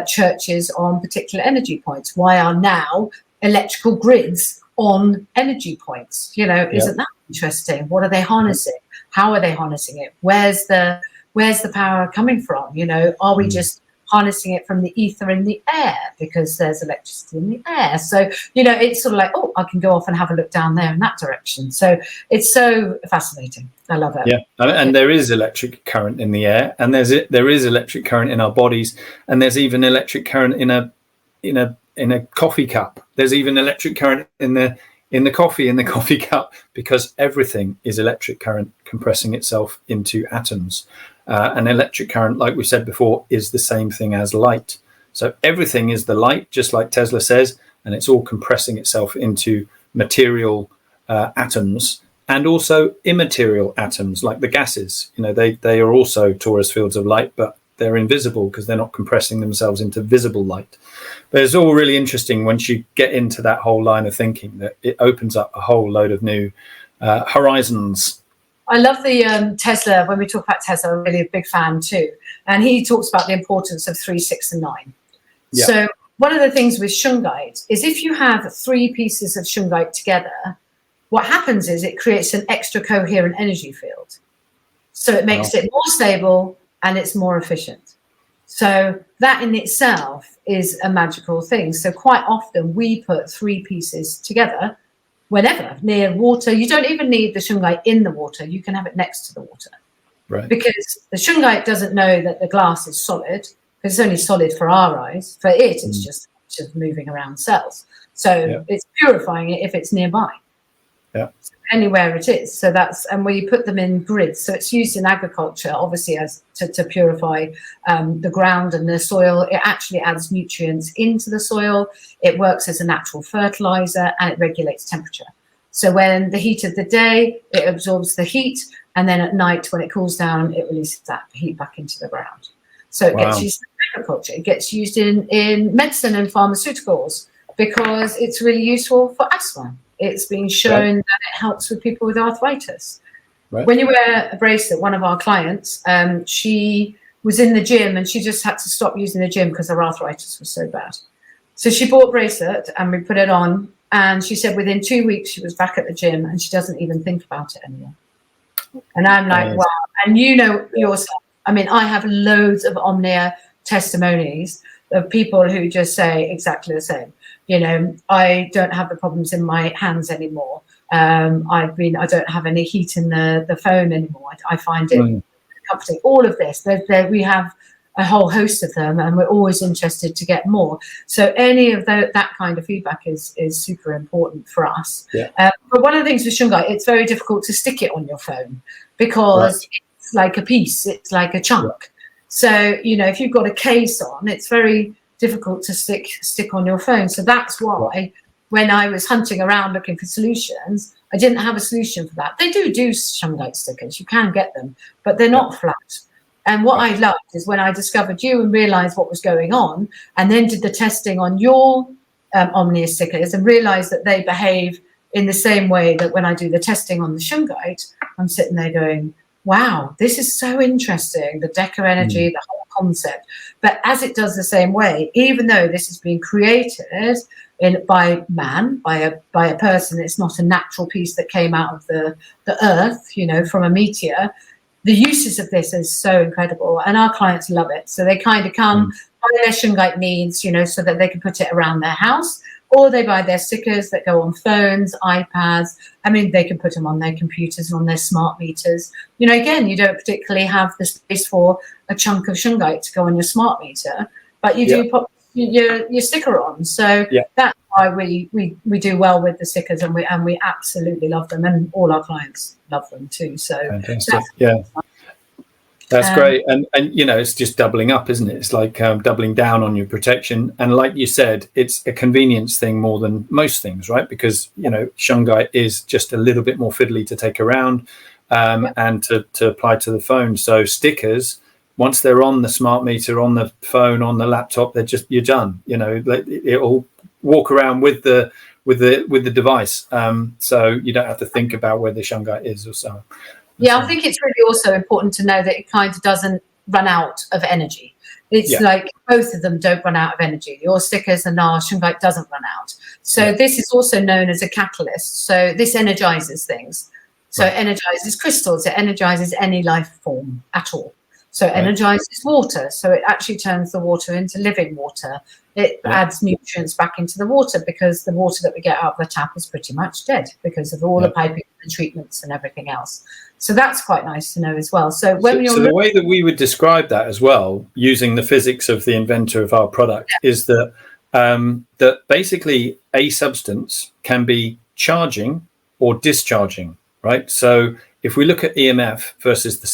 churches on particular energy points? Why are now electrical grids on energy points? Isn't that interesting? What are they harnessing? How are they harnessing it? Where's the power coming from? Are we just harnessing it from the ether in the air because there's electricity in the air? So it's sort of like, oh, I can go off and have a look down there in that direction. So it's so fascinating. I love it. And there is electric current in the air, and there is electric current in our bodies, and there's even electric current in a coffee cup. There's even electric current in the coffee cup, because everything is electric current compressing itself into atoms. And electric current, like we said before, is the same thing as light. So everything is the light, just like Tesla says, and it's all compressing itself into material atoms, and also immaterial atoms like the gases. They are also torus fields of light, but they're invisible because they're not compressing themselves into visible light. But it's all really interesting once you get into that whole line of thinking, that it opens up a whole load of new horizons. I love the Tesla. When we talk about Tesla, I'm really a big fan too. And he talks about the importance of 3, 6, and 9. Yeah. So one of the things with Shungite is if you have 3 pieces of Shungite together, what happens is it creates an extra coherent energy field. So it makes it more stable and it's more efficient. So that in itself is a magical thing. So quite often we put 3 pieces together whenever, near water. You don't even need the Shungite in the water. You can have it next to the water. Right. Because the Shungite doesn't know that the glass is solid, because it's only solid for our eyes. For it, it's just moving around cells. So it's purifying it if it's nearby. Yeah. So anywhere it is. So and we put them in grids. So it's used in agriculture, obviously, as to purify the ground and the soil. It actually adds nutrients into the soil. It works as a natural fertilizer, and it regulates temperature. So when the heat of the day, it absorbs the heat, and then at night, when it cools down, it releases that heat back into the ground. So it gets used in agriculture. It gets used in medicine and pharmaceuticals because it's really useful for asthma. It's been shown that it helps with people with arthritis. Right. When you wear a bracelet, one of our clients, she was in the gym and she just had to stop using the gym because her arthritis was so bad. So she bought a bracelet and we put it on, and she said within 2 weeks she was back at the gym and she doesn't even think about it anymore. And I'm like, wow. And yourself, I mean, I have loads of Omnia testimonies of people who just say exactly the same. I don't have the problems in my hands anymore. I don't have any heat in the phone anymore. I find it comforting. All of this, we have a whole host of them, and we're always interested to get more. So any of that kind of feedback is super important for us. Yeah. But one of the things with Shungite, it's very difficult to stick it on your phone because it's like a piece, it's like a chunk. Yeah. So, you know, if you've got a case on, it's very difficult to stick on your phone. So that's why when I was hunting around looking for solutions, I didn't have a solution for that. They do Shungite stickers, you can get them, but they're not flat. And what I loved is when I discovered you and realized what was going on, and then did the testing on your Omnia stickers and realized that they behave in the same way that when I do the testing on the Shungite, I'm sitting there going, wow, this is so interesting, the Deca energy, the whole concept. But as it does the same way, even though this has been created by man, by a person, it's not a natural piece that came out of the earth, you know, from a meteor. The uses of this is so incredible, and our clients love it. So they kind of come buy their Shungite needs, you know, so that they can put it around their house, or they buy their stickers that go on phones, iPads. I mean, they can put them on their computers and on their smart meters. You know, again, you don't particularly have the space for a chunk of Shungite to go on your smart meter, but you do put your sticker on. So that's why we do well with the stickers, and we absolutely love them, and all our clients love them too. So fantastic. That's great. And you know, it's just doubling up, isn't it? It's like doubling down on your protection. And like you said, it's a convenience thing more than most things, right? Because, you know, Shungite is just a little bit more fiddly to take around and to apply to the phone. So stickers, once they're on the smart meter, on the phone, on the laptop, you're done. You know, it'll walk around with the device. So you don't have to think about where the Shungite is or so. Yeah, I think it's really also important to know that it kind of doesn't run out of energy. It's like both of them don't run out of energy. Your stickers and our Shungite doesn't run out. So this is also known as a catalyst. So this energizes things. So it energizes crystals. It energizes any life form at all. So it energizes water. So it actually turns the water into living water. It adds nutrients back into the water, because the water that we get out of the tap is pretty much dead because of all the piping and treatments and everything else. So that's quite nice to know as well. So the way that we would describe that as well, using the physics of the inventor of our product, is that that basically a substance can be charging or discharging, right? So if we look at EMF versus the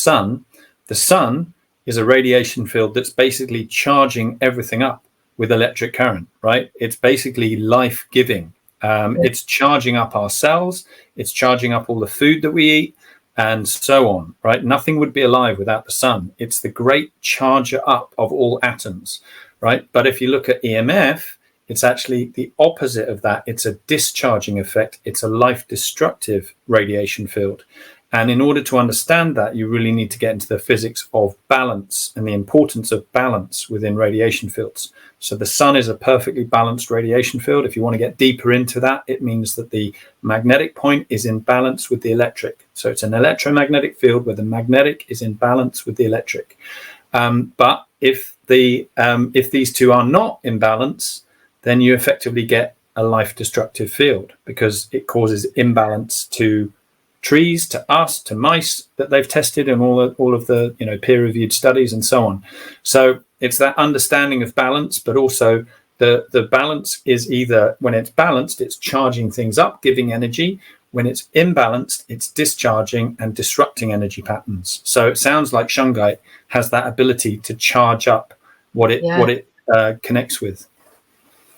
sun is a radiation field that's basically charging everything up with electric current, right? It's basically life-giving. It's charging up our cells. It's charging up all the food that we eat, and so on, right? Nothing would be alive without the sun. It's the great charger up of all atoms, right? But if you look at EMF, it's actually the opposite of that. It's a discharging effect. It's a life-destructive radiation field. And in order to understand that, you really need to get into the physics of balance and the importance of balance within radiation fields. So the sun is a perfectly balanced radiation field. If you want to get deeper into that, it means that the magnetic point is in balance with the electric. So it's an electromagnetic field where the magnetic is in balance with the electric. But if these two are not in balance, then you effectively get a life-destructive field, because it causes imbalance to trees, to us, to mice that they've tested, and all of the peer-reviewed studies and so on. So it's that understanding of balance, but also the balance is either, when it's balanced, it's charging things up, giving energy. When it's imbalanced, it's discharging and disrupting energy patterns. So it sounds like Shungite has that ability to charge up what it connects with.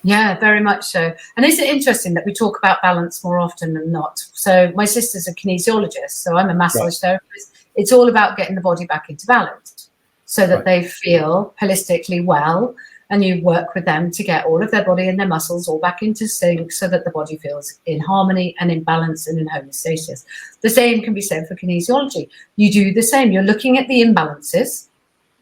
Yeah, very much so. And isn't it interesting that we talk about balance more often than not? So my sister's a kinesiologist, so I'm a massage therapist. It's all about getting the body back into balance so that they feel holistically well, and you work with them to get all of their body and their muscles all back into sync so that the body feels in harmony and in balance and in homeostasis. The same can be said for kinesiology. You do the same. You're looking at the imbalances,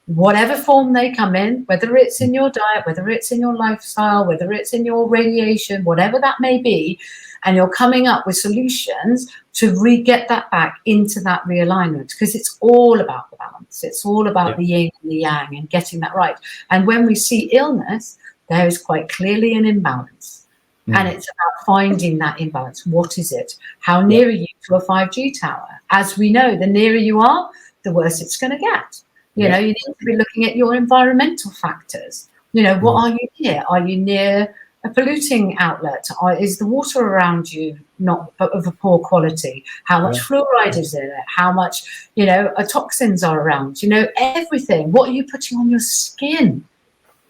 whatever form they come in, whether it's in your diet, whether it's in your lifestyle, whether it's in your radiation, whatever that may be, and you're coming up with solutions to get that back into that realignment, because it's all about the balance. It's all about the yin and the yang and getting that right. And when we see illness, there is quite clearly an imbalance. And it's about finding that imbalance. What is it? How near are you to a 5G tower? As we know, the nearer you are, the worse it's going to get. You need to be looking at your environmental factors. What are you near? Are you near a polluting outlet? Is the water around you not of a poor quality? How much fluoride is in it? How much, toxins are around? Everything. What are you putting on your skin?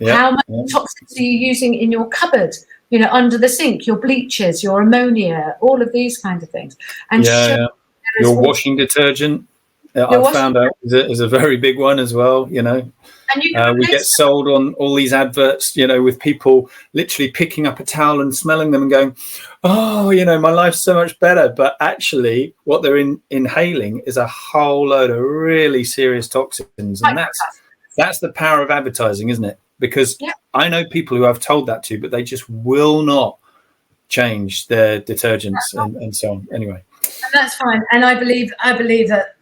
How much toxins are you using in your cupboard? Under the sink, your bleaches, your ammonia, all of these kinds of things. And your washing detergent, I've found out is a very big one as well. And you we get sold on all these adverts, with people literally picking up a towel and smelling them and going, oh, my life's so much better. But actually what they're inhaling is a whole load of really serious toxins. And that's the power of advertising, isn't it? Because I know people who I've told that to, but they just will not change their detergents and so on. Anyway. And that's fine. And I believe that,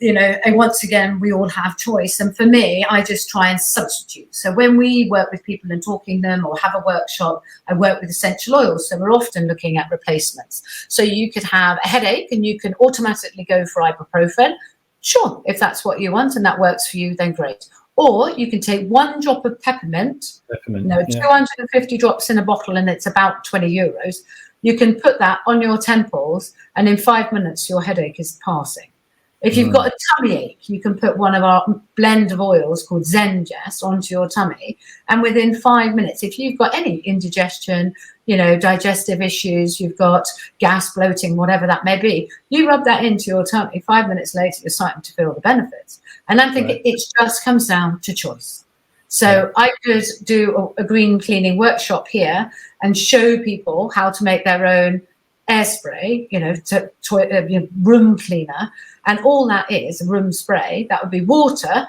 once again, we all have choice. And for me, I just try and substitute. So when we work with people and talking them or have a workshop, I work with essential oils. So we're often looking at replacements. So you could have a headache and you can automatically go for ibuprofen. Sure, if that's what you want and that works for you, then great. Or you can take 1 drop of peppermint, 250 drops in a bottle, and it's about €20. You can put that on your temples, and in 5 minutes, your headache is passing. If you've got a tummy ache, you can put one of our blend of oils called Zengest onto your tummy. And within 5 minutes, if you've got any indigestion, digestive issues, you've got gas, bloating, whatever that may be, you rub that into your tummy. 5 minutes later, you're starting to feel the benefits. And I think it just comes down to choice. So I could do a green cleaning workshop here and show people how to make their own air spray, room cleaner. And all that is a room spray. That would be water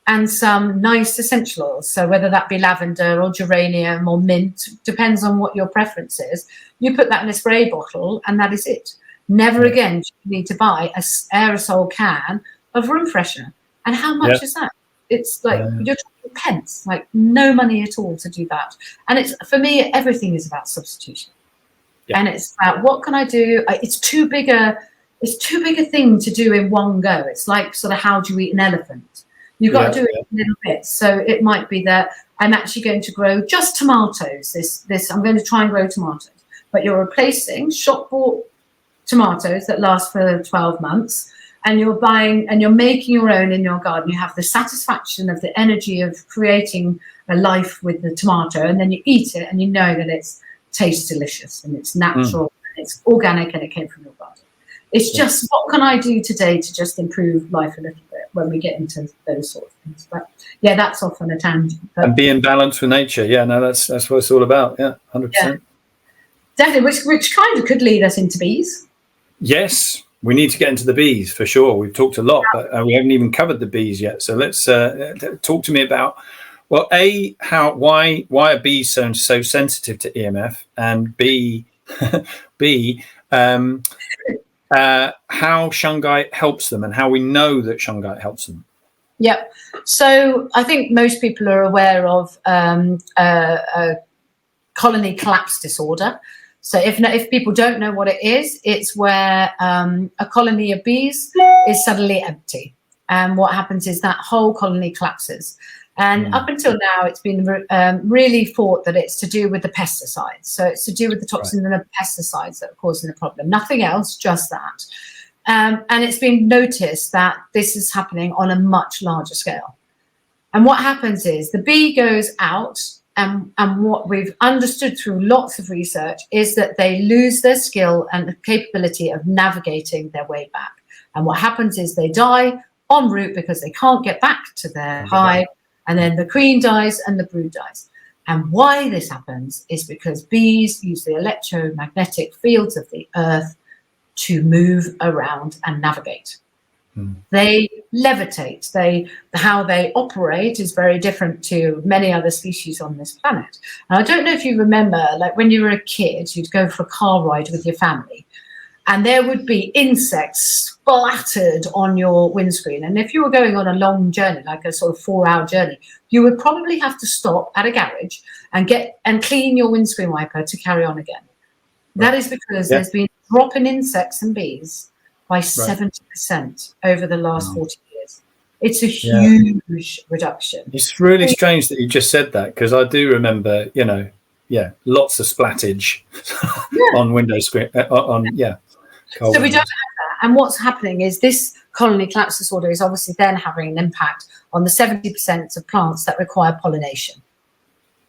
and some nice essential oils. So whether that be lavender or geranium or mint, depends on what your preference is. You put that in a spray bottle and that is it. Never again do you need to buy an aerosol can of room freshener. And how much is that? It's like you're talking pence, like no money at all to do that. And it's, for me, everything is about substitution. And it's about what can I do? It's too big a thing to do in one go. It's like sort of how do you eat an elephant? You've got to do it in little bits. So it might be that I'm actually going to grow just tomatoes. I'm going to try and grow tomatoes, but you're replacing shop bought tomatoes that last for 12 months. And you're buying and you're making your own in your garden. You have the satisfaction of the energy of creating a life with the tomato, and then you eat it and you know that it tastes delicious and it's natural and it's organic and it came from your garden. It's just what can I do today to just improve life a little bit when we get into those sort of things. But that's off on a tangent. But, and be in balance with nature. Yeah, no, that's what it's all about. Yeah, 100%. Yeah. Definitely, which kind of could lead us into bees. Yes. We need to get into the bees for sure. We've talked a lot, but we haven't even covered the bees yet. So let's talk to me about, well, A, why are bees so sensitive to EMF, and B, how Shungite helps them and how we know that Shungite helps them. Yep. So I think most people are aware of colony collapse disorder. So if people don't know what it is, it's where a colony of bees is suddenly empty. And what happens is that whole colony collapses. And up until now, it's been really thought that it's to do with the pesticides. So it's to do with the toxins and the pesticides that are causing the problem. Nothing else, just that. And it's been noticed that this is happening on a much larger scale. And what happens is the bee goes out, and what we've understood through lots of research is that they lose their skill and the capability of navigating their way back. And what happens is they die en route because they can't get back to their hive, and then the queen dies and the brood dies. And why this happens is because bees use the electromagnetic fields of the earth to move around and navigate. They levitate. How they operate is very different to many other species on this planet. And I don't know if you remember, like when you were a kid, you'd go for a car ride with your family, and there would be insects splattered on your windscreen. And if you were going on a long journey, like a sort of 4-hour journey, you would probably have to stop at a garage and clean your windscreen wiper to carry on again. That is because there's been a drop in insects and bees by 70% over the last 40 years. It's a huge reduction. It's really strange that you just said that, because I do remember, lots of splattage on window screen So we don't have that. And what's happening is this colony collapse disorder is obviously then having an impact on the 70% of plants that require pollination.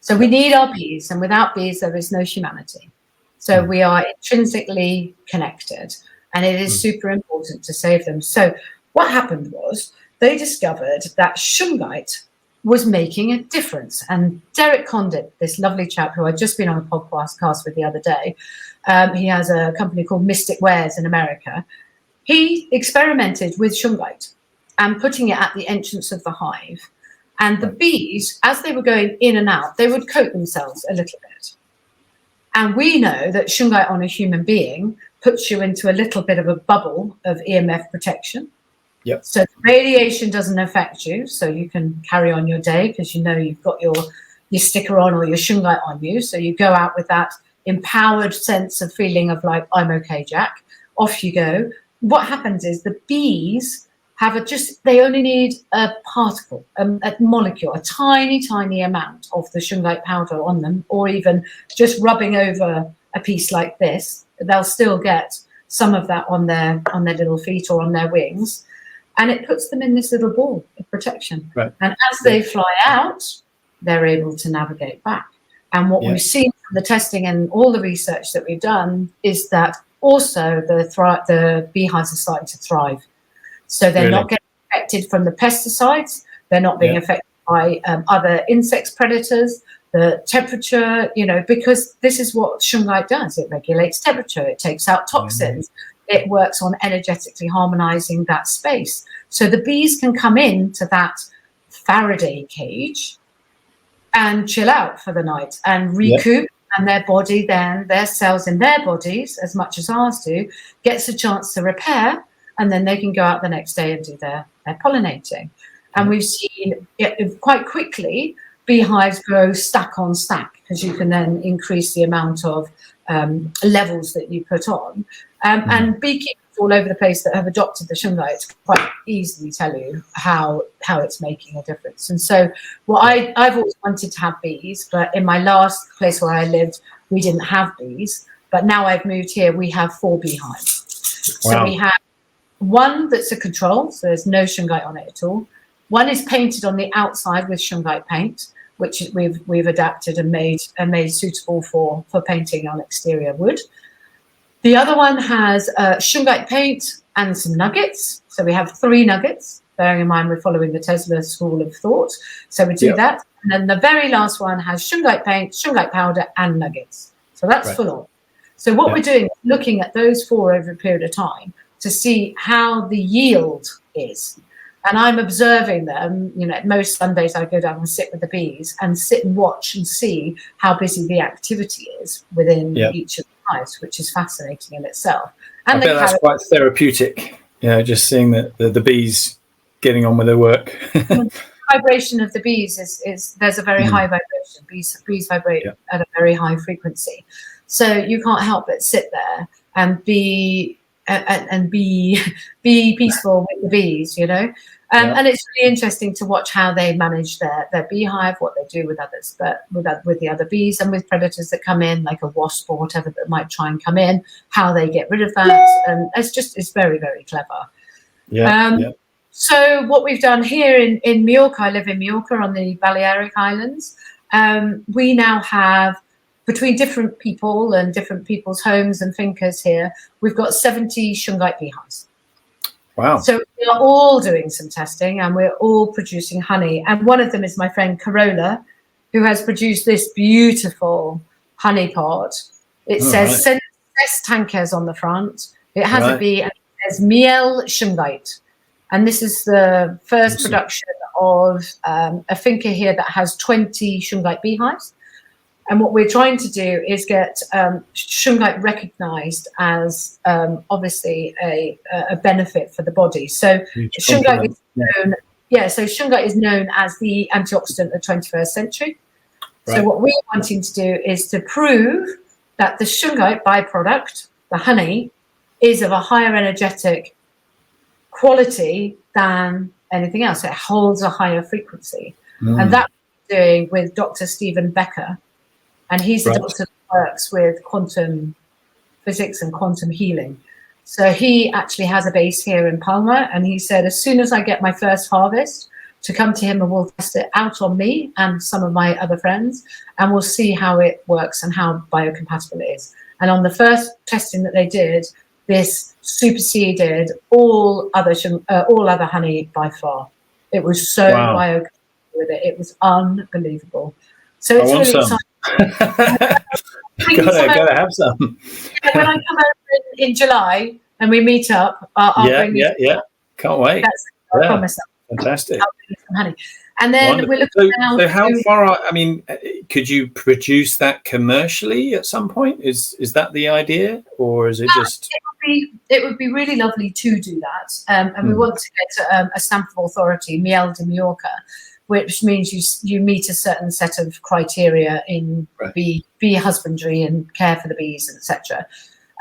So we need our bees, and without bees, there is no humanity. So we are intrinsically connected, and it is super important to save them. So what happened was they discovered that Shungite was making a difference. And Derek Condit, this lovely chap who I'd just been on a podcast with the other day, he has a company called Mystic Wares in America. He experimented with Shungite and putting it at the entrance of the hive. And the bees, as they were going in and out, they would coat themselves a little bit. And we know that Shungite on a human being puts you into a little bit of a bubble of EMF protection. Yep. So radiation doesn't affect you, so you can carry on your day because you know you've got your sticker on or your Shungite on you. So you go out with that empowered sense of feeling of like, I'm okay, Jack. Off you go. What happens is the bees have they only need a particle, a molecule, a tiny, tiny amount of the Shungite powder on them, or even just rubbing over a piece like this. They'll still get some of that on their little feet or on their wings. And it puts them in this little ball of protection. Right. And as they fly out, they're able to navigate back. And what we've seen from the testing and all the research that we've done is that also the beehives are starting to thrive. So they're not getting affected from the pesticides. They're not being affected by other insects, predators, the temperature, because this is what Shungite does. It regulates temperature. It takes out toxins. It works on energetically harmonizing that space. So the bees can come into that Faraday cage and chill out for the night and recoup. And their body then, their cells in their bodies, as much as ours do, gets a chance to repair. And then they can go out the next day and do their pollinating. And we've seen it quite quickly, beehives grow stack on stack because you can then increase the amount of levels that you put on. And beekeepers all over the place that have adopted the Shungite quite easily tell you how it's making a difference. And so I've always wanted to have bees, but in my last place where I lived, we didn't have bees. But now I've moved here, we have 4 beehives. Wow. So we have one that's a control, so there's no Shungite on it at all. One is painted on the outside with Shungite paint, which we've adapted and made suitable for painting on exterior wood. The other one has Shungite paint and some nuggets. So we have 3 nuggets, bearing in mind we're following the Tesla school of thought. So we do that. And then the very last one has Shungite paint, Shungite powder, and nuggets. So that's full on. So what we're doing is looking at those 4 over a period of time to see how the yield is. And I'm observing them, most Sundays I go down and sit with the bees and sit and watch and see how busy the activity is within each of the hives, which is fascinating in itself. And I bet that's quite therapeutic, just seeing the bees getting on with their work. The vibration of the bees is there's a very high vibration. Bees vibrate at a very high frequency. So you can't help but sit there and be peaceful with the bees, and it's really interesting to watch how they manage their beehive, what they do with others, but with the other bees and with predators that come in, like a wasp or whatever that might try and come in, how they get rid of that, and it's very, very clever. So what we've done here in Majorca, I live in Majorca on the Balearic Islands. We now have, between different people and different people's homes and fincas here, we've got 70 Shungite beehives. Wow. So we are all doing some testing and we're all producing honey. And one of them is my friend Carola, who has produced this beautiful honey pot. It says Ses Tankers on the front. It has a bee and it says Miel Shungite. And this is the first production of a finca here that has 20 Shungite beehives. And what we're trying to do is get Shungite recognized as obviously a benefit for the body. So Shungite is known, so Shungite is known as the antioxidant of the 21st century. Right. So what we're wanting to do is to prove that the Shungite byproduct, the honey, is of a higher energetic quality than anything else. It holds a higher frequency. And that we're doing with Dr. Stephen Becker. and he's the doctor that works with quantum physics and quantum healing. So he actually has a base here in Palma, and he said, as soon as I get my first harvest, to come to him and we'll test it out on me and some of my other friends, and we'll see how it works and how biocompatible it is. And on the first testing that they did, this superseded all other honey by far. It was so biocompatible with it. It was unbelievable. So it's really exciting. Gotta have some. When I come over in July and we meet up, I'll bring you. Yeah. Can't wait. I promise. Fantastic. Some honey. And then we're looking so how far? I mean, could you produce that commercially at some point? Is that the idea, or is it just? It would be really lovely to do that, and we want to get a stamp of authority, Miel de Mallorca, which means you meet a certain set of criteria in bee husbandry and care for the bees, etc.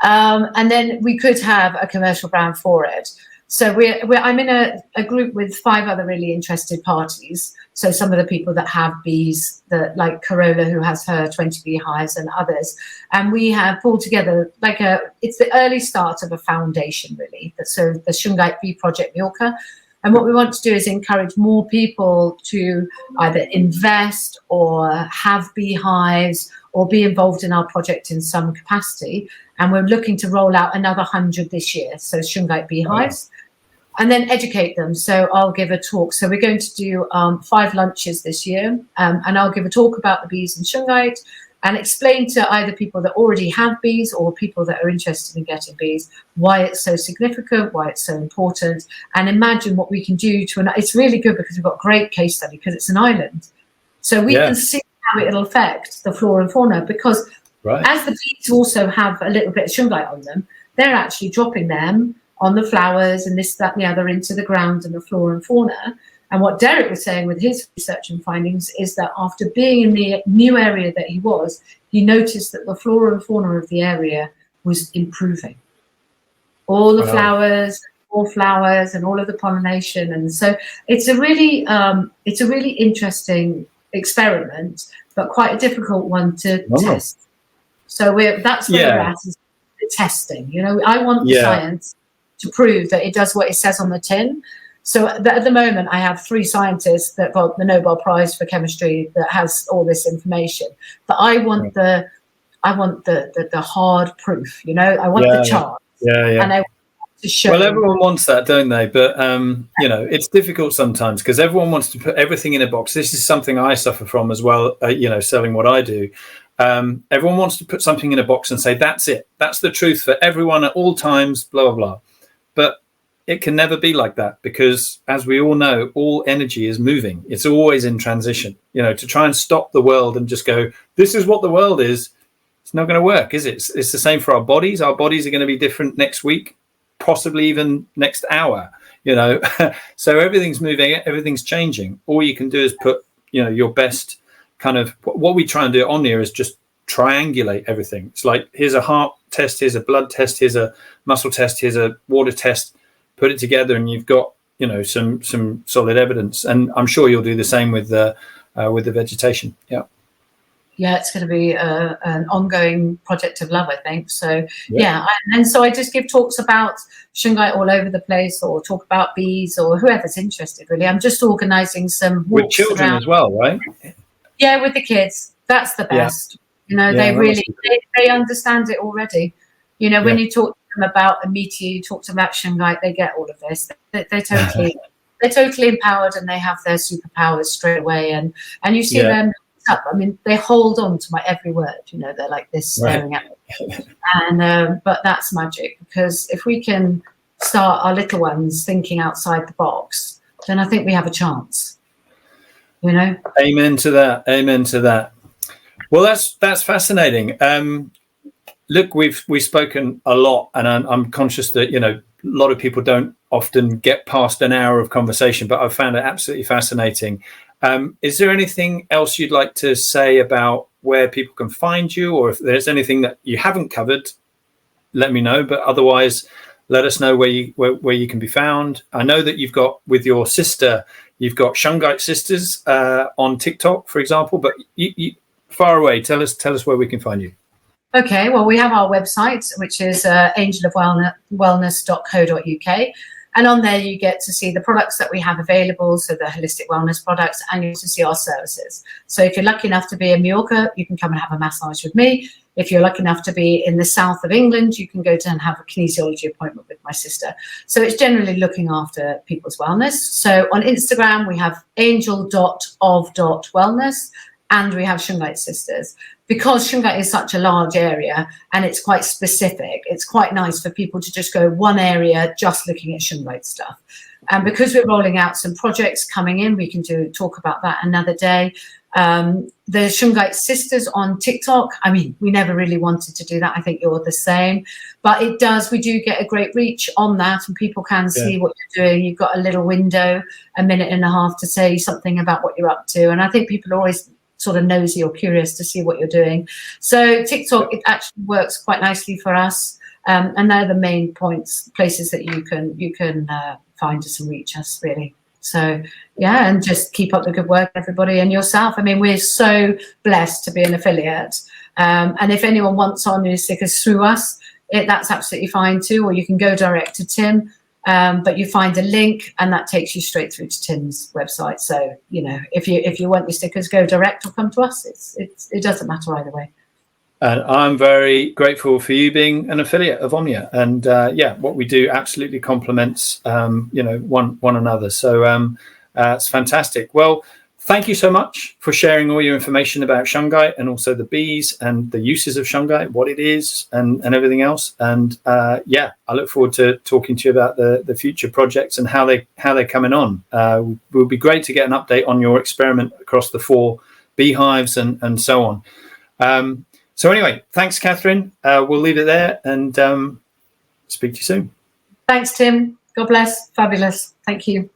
And then we could have a commercial brand for it. So I'm in a group with 5 other really interested parties. So some of the people that have bees, like Corolla, who has her 20 beehives, and others. And we have pulled together it's the early start of a foundation, really. So the Shungite Bee Project Mallorca. And what we want to do is encourage more people to either invest or have beehives or be involved in our project in some capacity. And we're looking to roll out another 100 this year. So Shungite beehives. And then educate them. So I'll give a talk. So we're going to do 5 lunches this year. And I'll give a talk about the bees and Shungite and explain to either people that already have bees or people that are interested in getting bees why it's so significant, why it's so important, and imagine what we can do it's really good because we've got a great case study because it's an island. So we can see how it'll affect the flora and fauna because as the bees also have a little bit of Shungite on them, they're actually dropping them on the flowers and this, that, and the other into the ground and the flora and fauna. And what Derek was saying with his research and findings is that after being in the new area that he noticed that the flora and fauna of the area was improving. All the flowers, and all of the pollination. And so it's a really interesting experiment, but quite a difficult one to test. So that's where we're at, is the testing. I want the science to prove that it does what it says on the tin. So at the moment, I have 3 scientists that got the Nobel Prize for chemistry that has all this information. But I want the hard proof. I want the chart. And I want to show. Well, everyone wants that, don't they? But it's difficult sometimes because everyone wants to put everything in a box. This is something I suffer from as well. Selling what I do. Everyone wants to put something in a box and say that's it. That's the truth for everyone at all times. Blah blah blah. But it can never be like that because, as we all know, all energy is moving. It's always in transition. To try and stop the world and just go, this is what the world is, it's not going to work, is it? It's the same for our bodies. Our bodies are going to be different next week, possibly even next hour, So everything's moving, everything's changing. All you can do is put, your best kind of, what we try and do at Omnia is just triangulate everything. It's like, here's a heart test, here's a blood test, here's a muscle test, here's a water test. Put it together, and you've got some solid evidence. And I'm sure you'll do the same with the vegetation. Yeah, it's going to be an ongoing project of love, I think. So and so I just give talks about Shungite all over the place, or talk about bees, or whoever's interested. Really, I'm just organising some walks with children around. As well, right? Yeah, with the kids, that's the best. They understand it already. When you talk about a meteor, you talked about Shungite, they get all of this. They're totally empowered, and they have their superpowers straight away. And you see them up. I mean, they hold on to my every word. They're like this, staring at me. And but that's magic, because if we can start our little ones thinking outside the box, then I think we have a chance. Amen to that. Amen to that. Well, that's fascinating. Look, we've spoken a lot, and I'm conscious that a lot of people don't often get past an hour of conversation, but I've found it absolutely fascinating. Is there anything else you'd like to say about where people can find you, or if there's anything that you haven't covered, let me know. But otherwise, let us know where you can be found. I know that you've got, with your sister, you've got Shungite Sisters on TikTok, for example. But far away. Tell us where we can find you. Okay, well, we have our website, which is angelofwellness.co.uk. And on there, you get to see the products that we have available, so the holistic wellness products, and you also see our services. So if you're lucky enough to be in Mallorca, you can come and have a massage with me. If you're lucky enough to be in the south of England, you can go to and have a kinesiology appointment with my sister. So it's generally looking after people's wellness. So on Instagram, we have angel.of.wellness, and we have Shungite Sisters. Because Shungite is such a large area and it's quite specific, it's quite nice for people to just go one area just looking at Shungite stuff. And because we're rolling out some projects coming in, we can talk about that another day. The Shungite Sisters on TikTok, I mean, we never really wanted to do that. I think you're the same. But we do get a great reach on that, and people can see what you're doing. You've got a little window, a minute and a half to say something about what you're up to. And I think people are always sort of nosy or curious to see what you're doing. So TikTok, it actually works quite nicely for us. And they're the main places that you can find us and reach us, really. So yeah, and just keep up the good work, everybody, and yourself. I mean, we're so blessed to be an affiliate. And if anyone wants our new stickers through us, that's absolutely fine too, or you can go direct to Tim. But you find a link and that takes you straight through to Tim's website. So, you know, if you want your stickers, go direct or come to us. It doesn't matter either way. And I'm very grateful for you being an affiliate of Omnia. And what we do absolutely complements, one another. So it's fantastic. Well, thank you so much for sharing all your information about Shungite and also the bees and the uses of Shungite, what it is and everything else. And I look forward to talking to you about the future projects and how they're coming on. It would be great to get an update on your experiment across the 4 beehives and so on. So anyway, thanks, Katherine. We'll leave it there and speak to you soon. Thanks, Tim. God bless. Fabulous. Thank you.